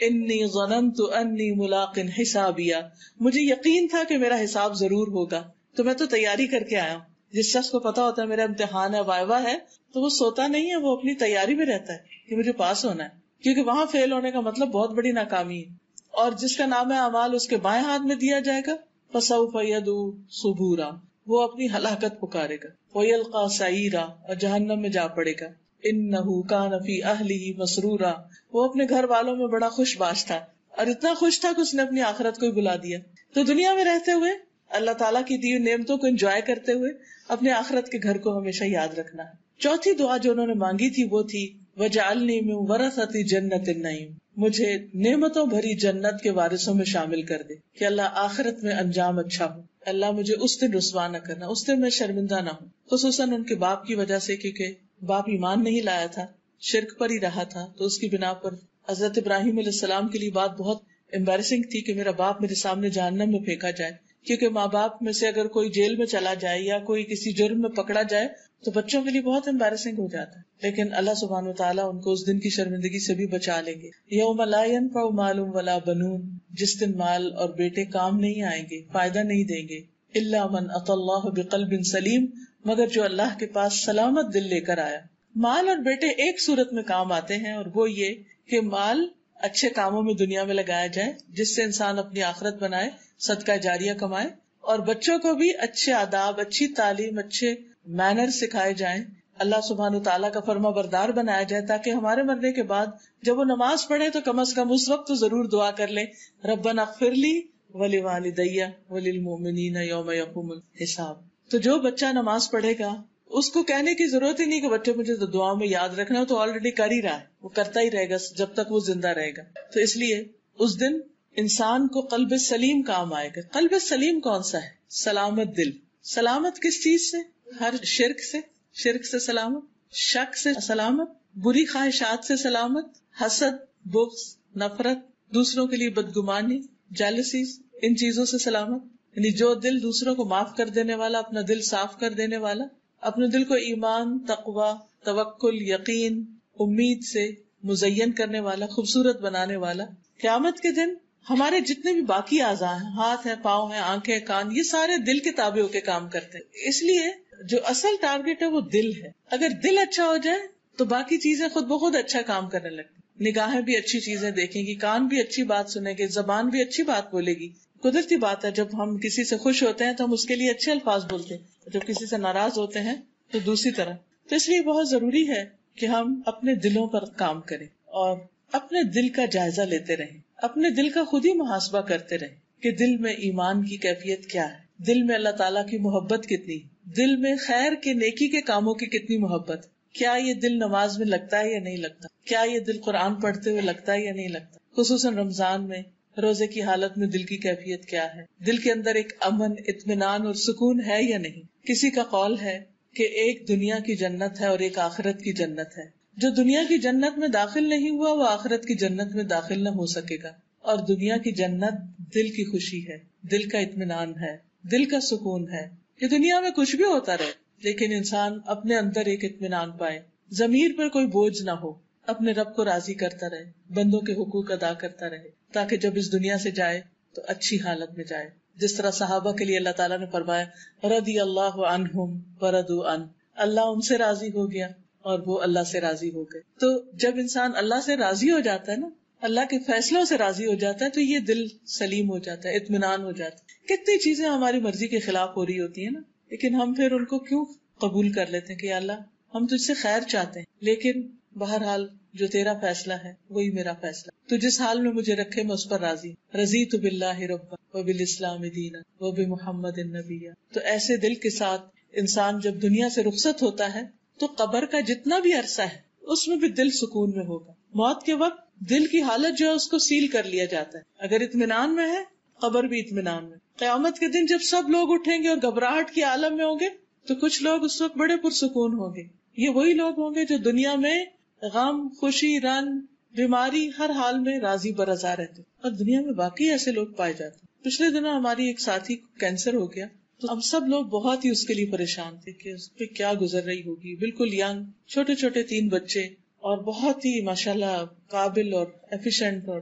انی ظننت انی ملاق حسابیہ، مجھے یقین تھا کہ میرا حساب ضرور ہوگا تو میں تو تیاری کر کے آیا ہوں. جس شخص کو پتا ہوتا ہے میرا امتحان ہے وائوا ہے تو وہ سوتا نہیں ہے، وہ اپنی تیاری میں رہتا ہے کہ مجھے پاس ہونا ہے، کیونکہ وہاں فیل ہونے کا مطلب بہت بڑی ناکامی ہے. اور جس کا نام اعمال اس کے بائیں ہاتھ میں دیا جائے گا فسوف یدعو ثبورا، وہ اپنی ہلاکت پکارے گا. ویلقی سعیرا، اور جہنم میں جا پڑے گا. انہ کان فی اہلہ مسرورا، وہ اپنے گھر والوں میں بڑا خوش باش تھا، اور اتنا خوش تھا کہ اس نے اپنی آخرت کو ہی بلا دیا. تو دنیا میں رہتے ہوئے اللہ تعالیٰ کی دی نعمتوں کو انجوائے کرتے ہوئے اپنے آخرت کے گھر کو ہمیشہ یاد رکھنا ہے. چوتھی دعا جو انہوں نے مانگی تھی وہ تھی وَجَعَلْنِي مِن وَرَثَةِ جَنَّةِ النَّعِيمِ، مجھے نعمتوں بھری جنت کے وارثوں میں شامل کر دے کہ اللہ آخرت میں انجام اچھا ہو. اللہ مجھے اس دن رسوا نہ کرنا، اس دن میں شرمندہ نہ ہوں. خصوصاً ان کے باپ کی وجہ سے، کیونکہ باپ ایمان نہیں لایا تھا، شرک پر ہی رہا تھا، تو اس کی بنا پر حضرت ابراہیم علیہ السلام کے لیے بات بہت امبیرسنگ تھی کہ میرا باپ میرے سامنے جہنم میں پھینکا جائے. کیونکہ ماں باپ میں سے اگر کوئی جیل میں چلا جائے یا کوئی کسی جرم میں پکڑا جائے تو بچوں کے لیے بہت امبیرسنگ ہو جاتا ہے. لیکن اللہ سبحانہ وتعالیٰ ان کو اس دن کی شرمندگی سے بھی بچا لیں گے. یوم لا ينفع مال ولا بنون، جس دن مال اور بیٹے کام نہیں آئیں گے، فائدہ نہیں دیں گے. الا من اتى اللہ بقلب سلیم، مگر جو اللہ کے پاس سلامت دل لے کر آیا. مال اور بیٹے ایک صورت میں کام آتے ہیں، اور وہ یہ کہ مال اچھے کاموں میں دنیا میں لگایا جائے جس سے انسان اپنی آخرت بنائے، صدقہ جاریہ کمائے، اور بچوں کو بھی اچھے آداب، اچھی تعلیم، اچھے مینر سکھائے جائیں، اللہ سبحانہ تعالیٰ کا فرما بردار بنایا جائے، تاکہ ہمارے مرنے کے بعد جب وہ نماز پڑھے تو کم از کم اس وقت تو ضرور دعا کر لیں ربنا اغفر لی ولوالدی وللمؤمنین یوم یقوم الحساب. تو جو بچہ نماز پڑھے گا اس کو کہنے کی ضرورت ہی نہیں کہ بچے مجھے تو دعا میں یاد رکھنا، تو آلریڈی کر ہی رہا ہے، وہ کرتا ہی رہے گا جب تک وہ زندہ رہے گا. تو اس لیے اس دن انسان کو قلب سلیم کام آئے گا. قلب سلیم کون سا ہے؟ سلامت دل. سلامت کس چیز سے؟ ہر شرک سے، شرک سے سلامت، شک سے سلامت، بری خواہشات سے سلامت، حسد، بغض، نفرت، دوسروں کے لیے بدگمانی، جیلسیز، ان چیزوں سے سلامت. یعنی جو دل دوسروں کو معاف کر دینے والا، اپنا دل صاف کر دینے والا، اپنے دل کو ایمان، تقوی، توکل، یقین، امید سے مزین کرنے والا، خوبصورت بنانے والا. قیامت کے دن ہمارے جتنے بھی باقی اعضاء ہیں، ہاتھ ہیں، پاؤں ہیں، آنکھیں، کان، یہ سارے دل کے تابع ہو کے کام کرتے ہیں. اس لیے جو اصل ٹارگٹ ہے وہ دل ہے. اگر دل اچھا ہو جائے تو باقی چیزیں خود بخود اچھا کام کرنے لگتی. نگاہیں بھی اچھی چیزیں دیکھیں گی، کان بھی اچھی بات سنیں گے، زبان بھی اچھی بات بولے گی. قدرتی بات ہے جب ہم کسی سے خوش ہوتے ہیں تو ہم اس کے لیے اچھے الفاظ بولتے ہیں، جب کسی سے ناراض ہوتے ہیں تو دوسری طرح. تو اس لیے بہت ضروری ہے کہ ہم اپنے دلوں پر کام کریں اور اپنے دل کا جائزہ لیتے رہیں، اپنے دل کا خود ہی محاسبہ کرتے رہیں کہ دل میں ایمان کی کیفیت کیا ہے، دل میں اللہ تعالیٰ کی محبت کتنی، دل میں خیر کے نیکی کے کاموں کی کتنی محبت. کیا یہ دل نماز میں لگتا ہے یا نہیں لگتا؟ کیا یہ دل قرآن پڑھتے ہوئے لگتا ہے یا نہیں لگتا؟ خصوصاً رمضان میں روزے کی حالت میں دل کی کیفیت کیا ہے؟ دل کے اندر ایک امن، اطمینان اور سکون ہے یا نہیں؟ کسی کا قول ہے کہ ایک دنیا کی جنت ہے اور ایک آخرت کی جنت ہے. جو دنیا کی جنت میں داخل نہیں ہوا وہ آخرت کی جنت میں داخل نہ ہو سکے گا. اور دنیا کی جنت دل کی خوشی ہے، دل کا اطمینان ہے، دل کا سکون ہے. یہ دنیا میں کچھ بھی ہوتا رہے لیکن انسان اپنے اندر ایک اطمینان پائے، ضمیر پر کوئی بوجھ نہ ہو، اپنے رب کو راضی کرتا رہے، بندوں کے حقوق ادا کرتا رہے، تاکہ جب اس دنیا سے جائے تو اچھی حالت میں جائے. جس طرح صحابہ کے لیے اللہ تعالیٰ نے فرمایا رضی اللہ عنہم ورضوا عنہ، اللہ ان سے راضی ہو گیا اور وہ اللہ سے راضی ہو گئے. تو جب انسان اللہ سے راضی ہو جاتا ہے نا، اللہ کے فیصلوں سے راضی ہو جاتا ہے، تو یہ دل سلیم ہو جاتا ہے، اطمینان ہو جاتا ہے. کتنی چیزیں ہماری مرضی کے خلاف ہو رہی ہوتی ہیں نا، لیکن ہم پھر ان کو کیوں قبول کر لیتے ہیں کہ اللہ ہم تجھ سے خیر چاہتے ہیں، لیکن بہرحال جو تیرا فیصلہ ہے وہی میرا فیصلہ. تو جس حال میں مجھے رکھے میں اس پر راضی. رضیت باللہ ربا وبالاسلام دینا وبمحمد نبیا. تو ایسے دل کے ساتھ انسان جب دنیا سے رخصت ہوتا ہے تو قبر کا جتنا بھی عرصہ ہے اس میں بھی دل سکون میں ہوگا. موت کے وقت دل کی حالت جو ہے اس کو سیل کر لیا جاتا ہے. اگر اطمینان میں ہے قبر بھی اطمینان میں. قیامت کے دن جب سب لوگ اٹھیں گے اور گھبراہٹ کے عالم میں ہوں گے تو کچھ لوگ اس وقت بڑے پرسکون ہوں گے. یہ وہی لوگ ہوں گے جو دنیا میں غم، خوشی، رنج، بیماری ہر حال میں راضی برضا رہتے، اور دنیا میں باقی ایسے لوگ پائے جاتے. پچھلے دنوں ہماری ایک ساتھی کو کینسر ہو گیا تو ہم سب لوگ بہت ہی اس کے لیے پریشان تھے کہ اس پہ کیا گزر رہی ہوگی. بالکل ینگ، چھوٹے چھوٹے 3 بچے اور بہت ہی ماشاءاللہ قابل اور ایفیشینٹ اور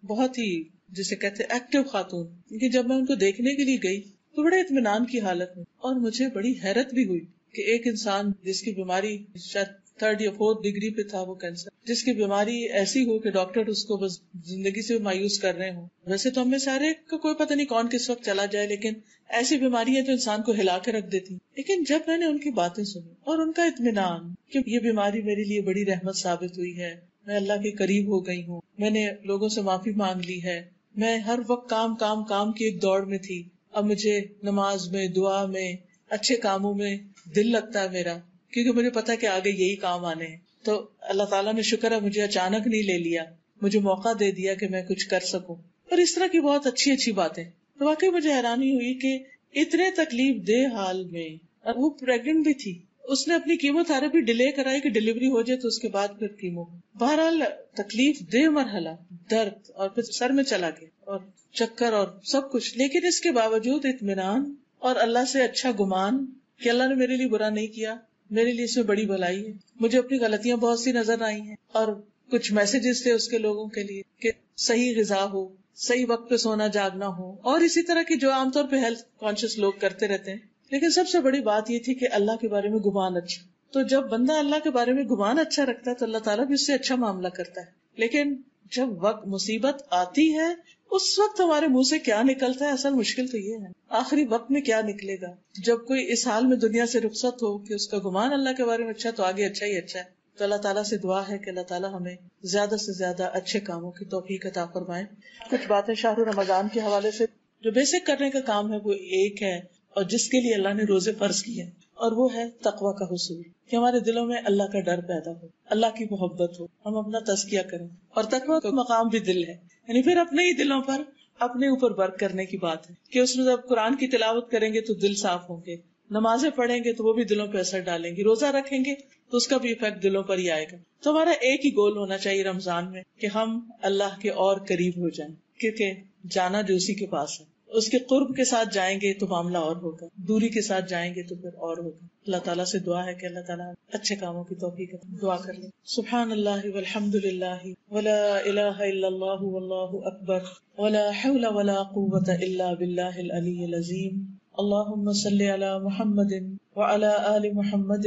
بہت ہی جسے کہتے ایکٹیو خاتون. کیونکہ جب میں ان کو دیکھنے کے لیے گئی تو بڑے اطمینان کی حالت میں، اور مجھے بڑی حیرت بھی ہوئی کہ ایک انسان جس کی بیماری شاید 3rd یا 4th ڈگری پہ تھا وہ کینسر، جس کی بیماری ایسی ہو کہ ڈاکٹر اس کو بس زندگی سے مایوس کر رہے ہوں. ویسے تو ہمیں سارے کا کوئی پتہ نہیں کون کس وقت چلا جائے، لیکن ایسی بیماری ہے تو انسان کو ہلا کے رکھ دیتی. لیکن جب میں نے ان کی باتیں سنی اور ان کا اطمینان کہ یہ بیماری میرے لیے بڑی رحمت ثابت ہوئی ہے، میں اللہ کے قریب ہو گئی ہوں، میں نے لوگوں سے معافی مانگ لی ہے، میں ہر وقت کام کی ایک دوڑ میں تھی، اب مجھے نماز میں، دعا میں، اچھے کاموں میں دل لگتا ہے میرا، کیونکہ مجھے پتا کہ آگے یہی کام آنے ہیں. تو اللہ تعالیٰ نے شکر ہے مجھے اچانک نہیں لے لیا، مجھے موقع دے دیا کہ میں کچھ کر سکوں. اور اس طرح کی بہت اچھی باتیں. تو واقعی مجھے حیرانی ہوئی کہ اتنے تکلیف دہ حال میں، اور وہ پریگنٹ بھی تھی، اس نے اپنی کیمو تھراپی ڈیلے کرائی کہ ڈیلیوری ہو جائے تو اس کے بعد پھر کیمو. بہرحال تکلیف دہ مرحلہ، درد، اور پھر سر میں چلا گیا اور چکر اور سب کچھ، لیکن اس کے باوجود اطمینان اور اللہ سے اچھا گمان کہ اللہ نے میرے لیے برا نہیں کیا، میرے لیے اس میں بڑی بھلائی ہے. مجھے اپنی غلطیاں بہت سی نظر آئی ہیں، اور کچھ میسجز تھے اس کے لوگوں کے لیے کہ صحیح غذا ہو، صحیح وقت پہ سونا جاگنا ہو، اور اسی طرح کی جو عام طور پہ ہیلتھ کانشیس لوگ کرتے رہتے ہیں. لیکن سب سے بڑی بات یہ تھی کہ اللہ کے بارے میں گمان اچھا. تو جب بندہ اللہ کے بارے میں گمان اچھا رکھتا ہے تو اللہ تعالیٰ بھی اس سے اچھا معاملہ کرتا ہے. لیکن جب وقت مصیبت آتی ہے اس وقت ہمارے منہ سے کیا نکلتا ہے، اصل مشکل تو یہ ہے آخری وقت میں کیا نکلے گا. جب کوئی اس حال میں دنیا سے رخصت ہو کہ اس کا گمان اللہ کے بارے میں اچھا تو آگے اچھا ہی اچھا ہے. تو اللہ تعالیٰ سے دعا ہے کہ اللہ تعالیٰ ہمیں زیادہ سے زیادہ اچھے کاموں کی توفیق عطا فرمائے. کچھ باتیں شہر رمضان کے حوالے سے جو بیسک کرنے کا کام ہے وہ ایک ہے، اور جس کے لیے اللہ نے روزے فرض کیے، اور وہ ہے تقویٰ کا حصول، کہ ہمارے دلوں میں اللہ کا ڈر پیدا ہو، اللہ کی محبت ہو، ہم اپنا تزکیہ کریں. اور تقویٰ کا مقام بھی دل ہے، یعنی پھر اپنے ہی دلوں پر اپنے اوپر ورک کرنے کی بات ہے کہ اس میں جب قرآن کی تلاوت کریں گے تو دل صاف ہوں گے، نمازیں پڑھیں گے تو وہ بھی دلوں پہ اثر ڈالیں گی، روزہ رکھیں گے تو اس کا بھی ایفیکٹ دلوں پر ہی آئے گا. تو ہمارا ایک ہی گول ہونا چاہیے رمضان میں کہ ہم اللہ کے اور قریب ہو جائیں، کیونکہ جانا جو اسی کے پاس ہے، اس کے قرب کے ساتھ جائیں گے تو معاملہ اور ہوگا، دوری کے ساتھ جائیں گے تو پھر اور ہوگا. اللہ تعالیٰ سے دعا ہے کہ اللہ تعالیٰ اچھے کاموں کی توفیق عطا. دعا کر لیں. سبحان اللہ والحمد للہ ولا الہ الا اللہ واللہ اکبر ولا حول ولا قوۃ الا باللہ العلی العظیم. اللہم صل علی محمد وعلی آل محمد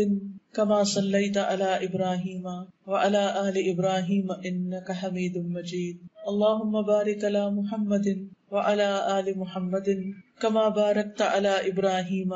کما صلیت علی ابراہیم وعلی آل ابراہیم انک حمید مجید. اللہم بارک علی محمد وعلی آل محمد کما بارکت علی ابراہیم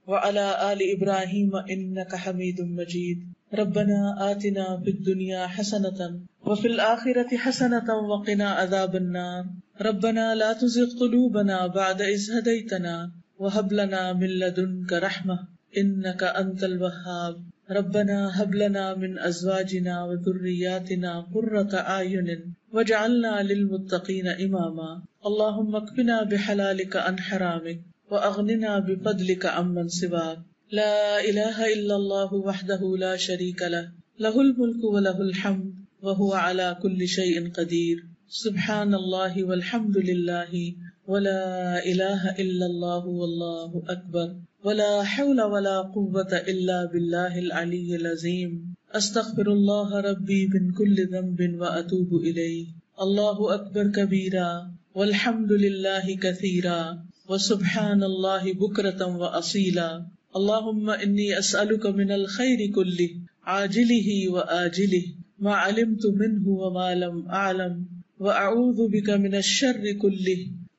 وعلی آل ابراہیم انک حمید مجید. ربنا آتنا فی الدنیا حسنۃ وفی الآخرۃ حسنۃ وقنا عذاب النار. ربنا لا تزغ قلوبنا بعد اذ ہدیتنا وهب لنا من لدنک رحمۃ انک انت الوہاب. ربنا هب لنا من ازواجنا وذریاتنا قرۃ اعین واجعلنا للمتقین اماما. اللهم اکفنا بحلالک عن حرامک واغننا بفضلک عمن سواک. لا الہ الا اللہ وحدہ لا شریک لہ لہ الملک ولہ الحمد وہو علی کل شیء قدیر. سبحان اللہ والحمد للہ ولا الہ الا اللہ واللہ اکبر ولا حول ولا قوۃ الا باللہ العلی العظیم. استغفر اللہ ربی من کل ذنب واتوب الیہ. اللہ اکبر کبیرا والحمد للہ کثیرا وسبحان اللہ بکرۃ واصیلا اللہم انی اسألک من الخیر کلہ عاجلہ وآجلہ ما علمت منہ وما لم اعلم واعوذ بک من الشر کلہ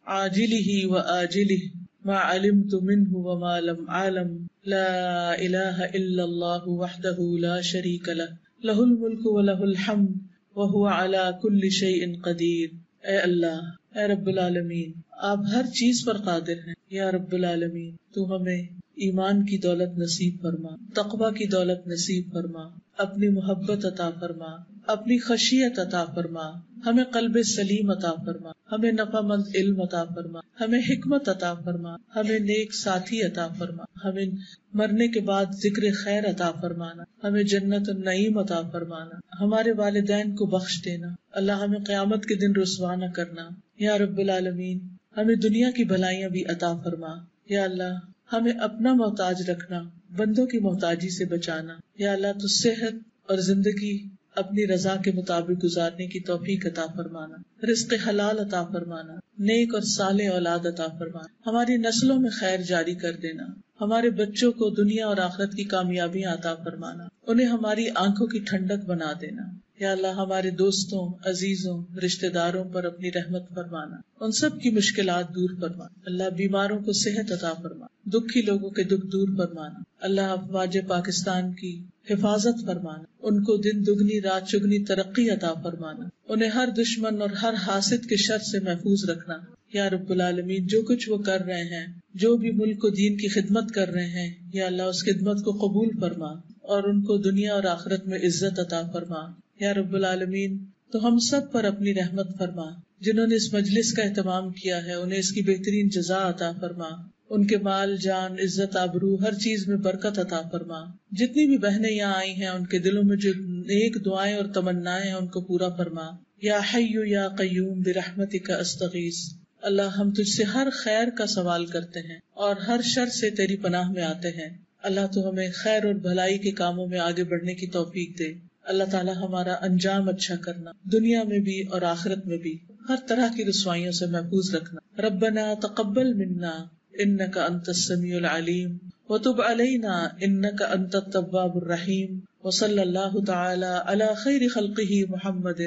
عاجلہ وآجلہ ما علمت منہ وما لم اعلم لا الہ الا اللہ وحدہ لا شریک لہ لہ الملک ولہ الحمد وہو علی کل شیء قدیر۔ اے اللہ، اے رب العالمین، آپ ہر چیز پر قادر ہیں۔ یا رب العالمین، تو ہمیں ایمان کی دولت نصیب فرما، تقوی کی دولت نصیب فرما، اپنی محبت عطا فرما، اپنی خشیت عطا فرما، ہمیں قلب سلیم عطا فرما، ہمیں نفع مند علم عطا فرما، ہمیں حکمت عطا فرما، ہمیں نیک ساتھی عطا فرما، ہمیں مرنے کے بعد ذکر خیر عطا فرمانا، ہمیں جنت النعیم عطا فرمانا، ہمارے والدین کو بخش دینا، اللہ ہمیں قیامت کے دن رسوا نہ کرنا۔ یا رب العالمین، ہمیں دنیا کی بھلائیاں بھی عطا فرما۔ یا اللہ، ہمیں اپنا محتاج رکھنا، بندوں کی محتاجی سے بچانا۔ یا اللہ، تو صحت اور زندگی اپنی رضا کے مطابق گزارنے کی توفیق عطا فرمانا، رزق حلال عطا فرمانا، نیک اور صالح اولاد عطا فرمانا، ہماری نسلوں میں خیر جاری کر دینا، ہمارے بچوں کو دنیا اور آخرت کی کامیابیاں عطا فرمانا، انہیں ہماری آنکھوں کی ٹھنڈک بنا دینا۔ یا اللہ، ہمارے دوستوں، عزیزوں، رشتہ داروں پر اپنی رحمت فرمانا، ان سب کی مشکلات دور فرمانا۔ اللہ، بیماروں کو صحت عطا فرما، دکھی لوگوں کے دکھ دور فرمانا۔ اللہ، افواج پاکستان کی حفاظت فرمانا، ان کو دن دگنی رات چگنی ترقی عطا فرمانا، انہیں ہر دشمن اور ہر حاسد کے شر سے محفوظ رکھنا۔ یا رب العالمین، جو کچھ وہ کر رہے ہیں، جو بھی ملک و دین کی خدمت کر رہے ہیں، یا اللہ اس خدمت کو قبول فرما اور ان کو دنیا اور آخرت میں عزت عطا فرما۔ یا رب العالمین، تو ہم سب پر اپنی رحمت فرما، جنہوں نے اس مجلس کا اہتمام کیا ہے انہیں اس کی بہترین جزا عطا فرما، ان کے مال جان عزت آبرو ہر چیز میں برکت عطا فرما۔ جتنی بھی بہنیں یہاں آئی ہیں ان کے دلوں میں جو نیک دعائیں اور تمنائیں ہیں ان کو پورا فرما۔ یا حی یا قیوم برحمتک استغیث، اللہ ہم تجھ سے ہر خیر کا سوال کرتے ہیں اور ہر شر سے تیری پناہ میں آتے ہیں۔ اللہ تو ہمیں خیر اور بھلائی کے کاموں میں آگے بڑھنے کی توفیق دے۔ اللہ تعالی ہمارا انجام اچھا کرنا، دنیا میں بھی اور آخرت میں بھی ہر طرح کی رسوائیوں سے محفوظ رکھنا۔ ربنا تقبل منا انک انت السمیع العلیم وتب علینا انک انت التواب الرحیم، وصلی اللہ تعالی علی خیر خلقہ محمد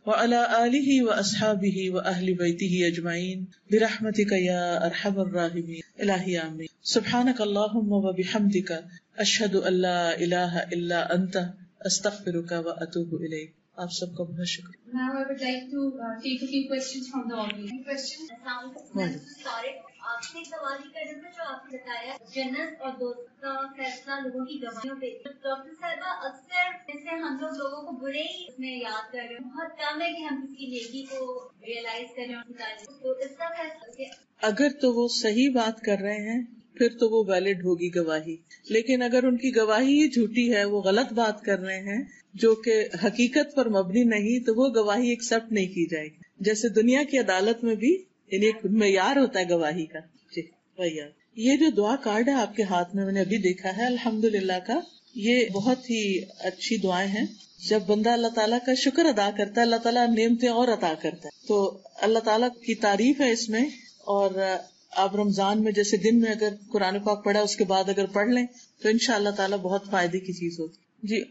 وعلی آلہ واصحابہ واہل بیتہ اجمعین برحمتک یا ارحم الراحمین۔ الہی آمین۔ سبحانک اللہم وبحمدک اشہد ان لا الہ الا انت استغفرک واتوب الیک۔ آپ سب کا بہت شکریہ۔ Now I would like to take a few questions from the audience. Question. آپ سے سوال ہی کرنا تھا جو آپ نے بتایا جنت اور دوست کا فیصلہ لوگوں کی گواہیوں پہ۔ ڈاکٹر صاحبہ، اکثر جیسے ہم لوگوں کو برے ہی اس میں یاد کر رہے ہیں، بہت کم ہے کہ ہم کسی کی نیکی کو ریئلائز کریں اور تو اس کا فیصلہ اگر تو وہ صحیح بات کر رہے ہیں پھر تو وہ ویلڈ ہوگی گواہی، لیکن اگر ان کی گواہی ہی جھوٹی ہے، وہ غلط بات کر رہے ہیں جو کہ حقیقت پر مبنی نہیں، تو وہ گواہی ایکسپٹ نہیں کی جائے گی۔ جیسے دنیا کی عدالت میں بھی یعنی ایک معیار ہوتا ہے گواہی کا۔ جی معیار۔ یہ جو دعا کارڈ ہے آپ کے ہاتھ میں نے ابھی دیکھا ہے الحمدللہ کا، یہ بہت ہی اچھی دعائیں ہیں۔ جب بندہ اللہ تعالیٰ کا شکر ادا کرتا ہے اللہ تعالیٰ نعمتیں اور عطا کرتا ہے، تو اللہ تعالیٰ کی تعریف ہے اس میں۔ اور آپ رمضان میں جیسے دن میں اگر قرآن پاک پڑھا اس کے بعد اگر پڑھ لیں تو انشاءاللہ تعالیٰ بہت فائدے کی چیز ہوتی۔ جی،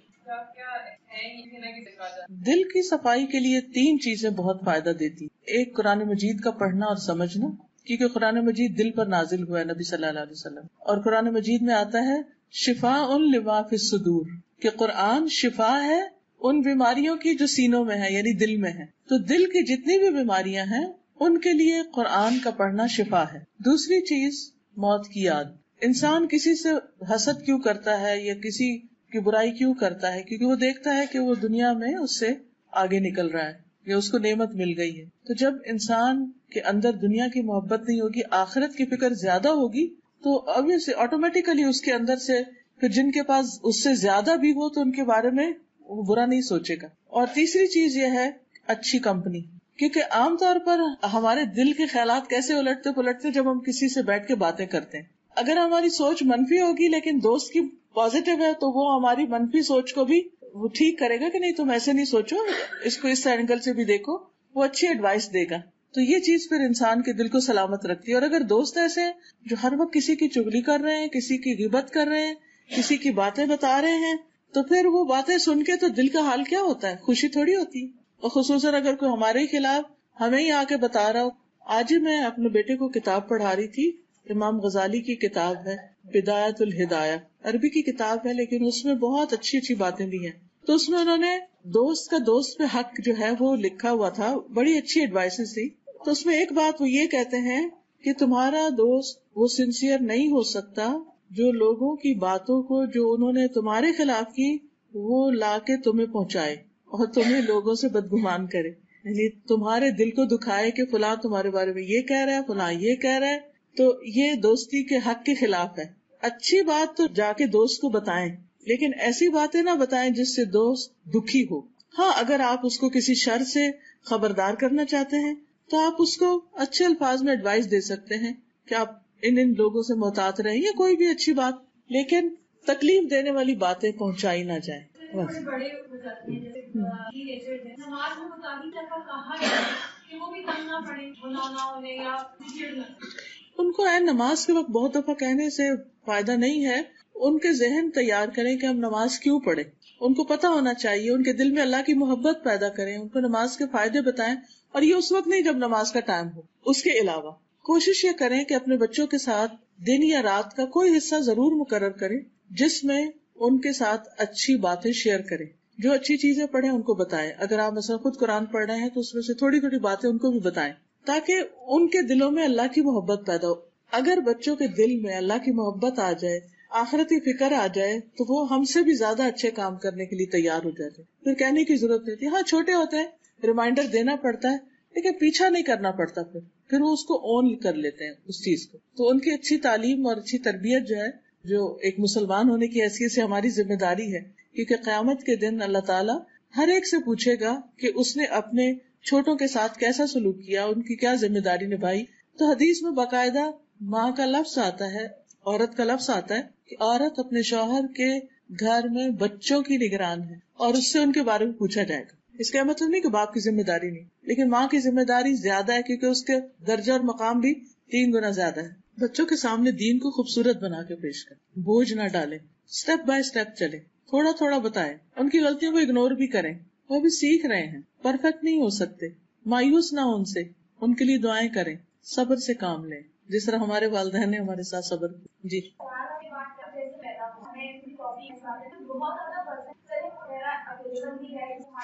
دل کی صفائی کے لیے 3 چیزیں بہت فائدہ دیتی۔ ایک قرآن مجید کا پڑھنا اور سمجھنا، کیونکہ قرآن مجید دل پر نازل ہوا ہے نبی صلی اللہ علیہ وسلم، اور قرآن مجید میں آتا ہے شفاء لما فی الصدور، کہ قرآن شفا ہے ان بیماریوں کی جو سینوں میں ہے یعنی دل میں ہے۔ تو دل کی جتنی بھی بیماریاں ہیں ان کے لیے قرآن کا پڑھنا شفا ہے۔ دوسری چیز موت کی یاد۔ انسان کسی سے حسد کیوں کرتا ہے یا کسی کی برائی کیوں کرتا ہے؟ کیونکہ وہ دیکھتا ہے کہ وہ دنیا میں اس سے آگے نکل رہا ہے یا اس کو نعمت مل گئی ہے۔ تو جب انسان کے اندر دنیا کی محبت نہیں ہوگی، آخرت کی فکر زیادہ ہوگی، تو obviously آٹومیٹیکلی اس کے اندر سے پھر جن کے پاس اس سے زیادہ بھی ہو تو ان کے بارے میں وہ برا نہیں سوچے گا۔ اور تیسری چیز یہ ہے اچھی کمپنی، کیونکہ عام طور پر ہمارے دل کے خیالات کیسے الٹتے پلٹتے جب ہم کسی سے بیٹھ کے باتیں کرتے ہیں۔ اگر ہماری سوچ منفی ہوگی لیکن دوست کی پازیٹیو ہے تو وہ ہماری منفی سوچ کو بھی وہ ٹھیک کرے گا کہ نہیں تم ایسے نہیں سوچو، اس کو اس اینگل سے بھی دیکھو، وہ اچھی ایڈوائس دے گا۔ تو یہ چیز پھر انسان کے دل کو سلامت رکھتی ہے. اور اگر دوست ایسے ہیں جو ہر وقت کسی کی چغلی کر رہے ہیں, کسی کی غیبت کر رہے ہیں, کسی کی باتیں بتا رہے ہیں, تو پھر وہ باتیں سن کے تو دل کا حال کیا ہوتا ہے, خوشی تھوڑی ہوتی ہے. اور خصوصاً اگر کوئی ہمارے ہی خلاف ہمیں ہی آ کے بتا رہا ہو. آج ہی میں اپنے بیٹے کو کتاب پڑھا رہی تھی, امام غزالی کی کتاب ہے بدایت الہدایہ, عربی کی کتاب ہے لیکن اس میں بہت اچھی اچھی باتیں بھی ہیں. تو اس میں انہوں نے دوست کا دوست پہ حق جو ہے وہ لکھا ہوا تھا, بڑی اچھی ایڈوائسز تھی. تو اس میں ایک بات وہ یہ کہتے ہیں کہ تمہارا دوست وہ سنسیئر نہیں ہو سکتا جو لوگوں کی باتوں کو جو انہوں نے تمہارے خلاف کی وہ لا کے تمہیں پہنچائے اور تمہیں لوگوں سے بدگمان کرے, یعنی تمہارے دل کو دکھائے کہ فلاں تمہارے بارے میں یہ کہہ رہا ہے, فلاں یہ کہہ رہا ہے. تو یہ دوستی کے حق کے خلاف ہے. اچھی بات تو جا کے دوست کو بتائیں, لیکن ایسی باتیں نہ بتائیں جس سے دوست دکھی ہو. ہاں, اگر آپ اس کو کسی شر سے خبردار کرنا چاہتے ہیں تو آپ اس کو اچھے الفاظ میں ایڈوائس دے سکتے ہیں کہ آپ ان لوگوں سے محتاط رہیں, یا کوئی بھی اچھی بات, لیکن تکلیف دینے والی باتیں پہنچائی نہ جائیں. بڑے ہو جاتے ہیں جیسے نماز میں مطابق کہا کہ وہ بھی تنگ نہ پڑے, بنانا انہیں یا ان کو نماز کے وقت بہت دفعہ کہنے سے فائدہ نہیں ہے. ان کے ذہن تیار کریں کہ ہم نماز کیوں پڑھیں. ان کو پتا ہونا چاہیے, ان کے دل میں اللہ کی محبت پیدا کریں, ان کو نماز کے فائدے بتائیں. اور یہ اس وقت نہیں جب نماز کا ٹائم ہو. اس کے علاوہ کوشش یہ کریں کہ اپنے بچوں کے ساتھ دن یا رات کا کوئی حصہ ضرور مقرر کریں جس میں ان کے ساتھ اچھی باتیں شیئر کریں. جو اچھی چیزیں پڑھیں ان کو بتائیں. اگر آپ مثلا خود قرآن پڑھ رہے ہیں تو اس میں سے تھوڑی تھوڑی باتیں ان کو بھی بتائیں تاکہ ان کے دلوں میں اللہ کی محبت پیدا ہو. اگر بچوں کے دل میں اللہ کی محبت آ جائے, آخرتی فکر آ جائے, تو وہ ہم سے بھی زیادہ اچھے کام کرنے کے لیے تیار ہو جاتے. پھر کہنے کی ضرورت نہیں تھی. ہاں, چھوٹے ہوتے ہیں, ریمائنڈر دینا پڑتا ہے, لیکن پیچھا نہیں کرنا پڑتا. پھر وہ اس کو اون کر لیتے ہیں اس چیز کو. تو ان کی اچھی تعلیم اور اچھی تربیت جو ہے, جو ایک مسلمان ہونے کی حیثیت سے ہماری ذمہ داری ہے, کیونکہ قیامت کے دن اللہ تعالیٰ ہر ایک سے پوچھے گا کہ اس نے اپنے چھوٹوں کے ساتھ کیسا سلوک کیا, ان کی کیا ذمہ داری نبھائی. تو حدیث میں باقاعدہ ماں کا لفظ آتا ہے, عورت کا لفظ آتا ہے کہ عورت اپنے شوہر کے گھر میں بچوں کی نگران ہے اور اس سے ان کے بارے میں پوچھا جائے گا. اس کا مطلب نہیں کہ باپ کی ذمہ داری نہیں, لیکن ماں کی ذمہ داری زیادہ ہے کیونکہ اس کے درجہ اور مقام بھی 3 گنا زیادہ ہے. بچوں کے سامنے دین کو خوبصورت بنا کے پیش کریں, بوجھ نہ ڈالیں, سٹیپ بائی سٹیپ چلیں, تھوڑا تھوڑا بتائیں, ان کی غلطیوں کو اگنور بھی کریں. وہ بھی سیکھ رہے ہیں, پرفیکٹ نہیں ہو سکتے. مایوس نہ ہو ان سے, ان کے لیے دعائیں کریں, صبر سے کام لیں جس طرح ہمارے والدین نے ہمارے ساتھ صبر کیا. جی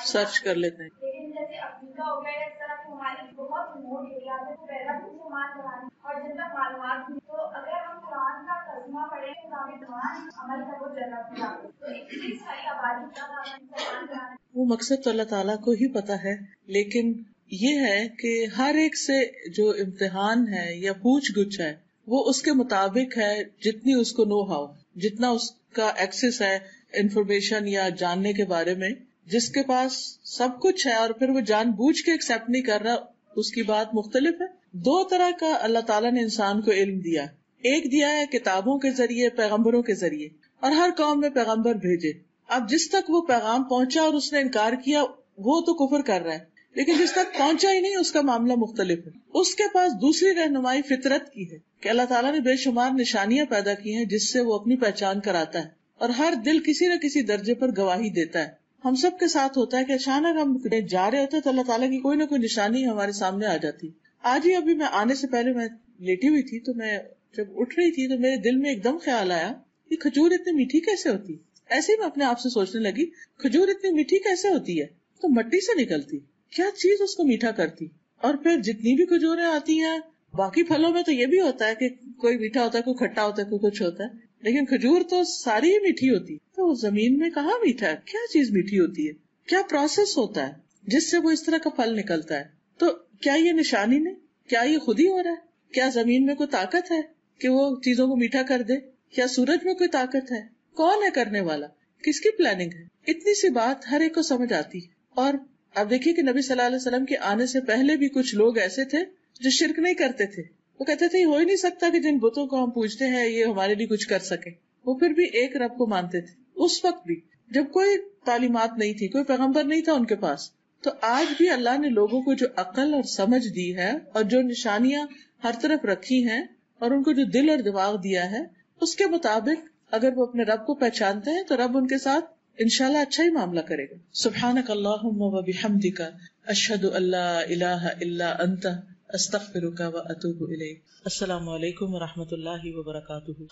سرچ کر لیتے ہیں. لیکن جیسے افریقہ ہو گیا اس طرح کے ہمارے بہت ریموٹ ایریاز ہیں, تو پیدا بھی مسلمان کرانے اور جن تک معلومات نہیں, تو اگر ہم قرآن کا ترجمہ پڑھیں تو ہمیں قرآن عمل کا وہ جنت میں آتے, تو اتنی ساری آبادی کا مسلمان کرانے. وہ مقصد تو اللہ تعالیٰ کو ہی پتا ہے, لیکن یہ ہے کہ ہر ایک سے جو امتحان ہے یا پوچھ گچھ ہے وہ اس کے مطابق ہے, جتنی اس کو نو ہاؤ, جتنا اس کا ایکسس ہے انفارمیشن یا جاننے کے بارے میں. جس کے پاس سب کچھ ہے اور پھر وہ جان بوجھ کے ایکسپٹ نہیں کر رہا, اس کی بات مختلف ہے. 2 طرح کا اللہ تعالیٰ نے انسان کو علم دیا. ایک دیا ہے کتابوں کے ذریعے, پیغمبروں کے ذریعے, اور ہر قوم میں پیغمبر بھیجے. اب جس تک وہ پیغام پہنچا اور اس نے انکار کیا وہ تو کفر کر رہا ہے, لیکن جس تک پہنچا ہی نہیں اس کا معاملہ مختلف ہے. اس کے پاس دوسری رہنمائی فطرت کی ہے کہ اللہ تعالیٰ نے بے شمار نشانیاں پیدا کی ہیں جس سے وہ اپنی پہچان کراتا ہے, اور ہر دل کسی نہ کسی درجے پر گواہی دیتا ہے. ہم سب کے ساتھ ہوتا ہے کہ اچانک ہم جا رہے ہوتے تو اللہ تعالیٰ کی کوئی نہ کوئی نشانی ہمارے سامنے آ جاتی. آج ہی ابھی میں آنے سے پہلے میں لیٹی ہوئی تھی, تو میں جب اٹھ رہی تھی تو میرے دل میں ایک دم خیال آیا کہ کھجور اتنی میٹھی کیسے ہوتی. ایسے ہی میں اپنے آپ سے سوچنے لگی کھجور اتنی میٹھی کیسے ہوتی ہے, تو مٹی سے نکلتی, کیا چیز اس کو میٹھا کرتی. اور پھر جتنی بھی کھجوریں آتی ہیں, باقی پھلوں میں تو یہ بھی ہوتا ہے کہ کوئی میٹھا ہوتا ہے, کوئی کھٹا ہوتا ہے, کوئی کچھ ہوتا ہے, لیکن کھجور تو ساری ہی میٹھی ہوتی. تو زمین میں کہاں میٹھا ہے, کیا چیز میٹھی ہوتی ہے, کیا پروسیس ہوتا ہے جس سے وہ اس طرح کا پھل نکلتا ہے. تو کیا یہ نشانی نہیں, کیا یہ خود ہی ہو رہا ہے, کیا زمین میں کوئی طاقت ہے کہ وہ چیزوں کو میٹھا کر دے, کیا سورج میں کوئی طاقت ہے, کون ہے کرنے والا, کس کی پلاننگ ہے. اتنی سی بات ہر ایک کو سمجھ آتی. اور اب دیکھیے کہ نبی صلی اللہ علیہ وسلم کے آنے سے پہلے بھی کچھ لوگ ایسے تھے جو شرک نہیں کرتے تھے. وہ کہتے تھے ہو ہی نہیں سکتا کہ جن بتوں کو ہم پوجتے ہیں یہ ہمارے لیے کچھ کر سکے. وہ پھر بھی ایک رب کو مانتے تھے. اس وقت بھی جب کوئی تعلیمات نہیں تھی, کوئی پیغمبر نہیں تھا ان کے پاس, تو آج بھی اللہ نے لوگوں کو جو عقل اور سمجھ دی ہے اور جو نشانیاں ہر طرف رکھی ہیں اور ان کو جو دل اور دماغ دیا ہے، اس کے مطابق اگر وہ اپنے رب کو پہچانتے ہیں تو رب ان کے ساتھ انشاءاللہ اچھا ہی معاملہ کرے گا. سبحانک اللہم و بحمدک اشہد ان لا الہ الا انت استغفرک و اتوب الیک. السلام علیکم و رحمۃ اللہ وبرکاتہ.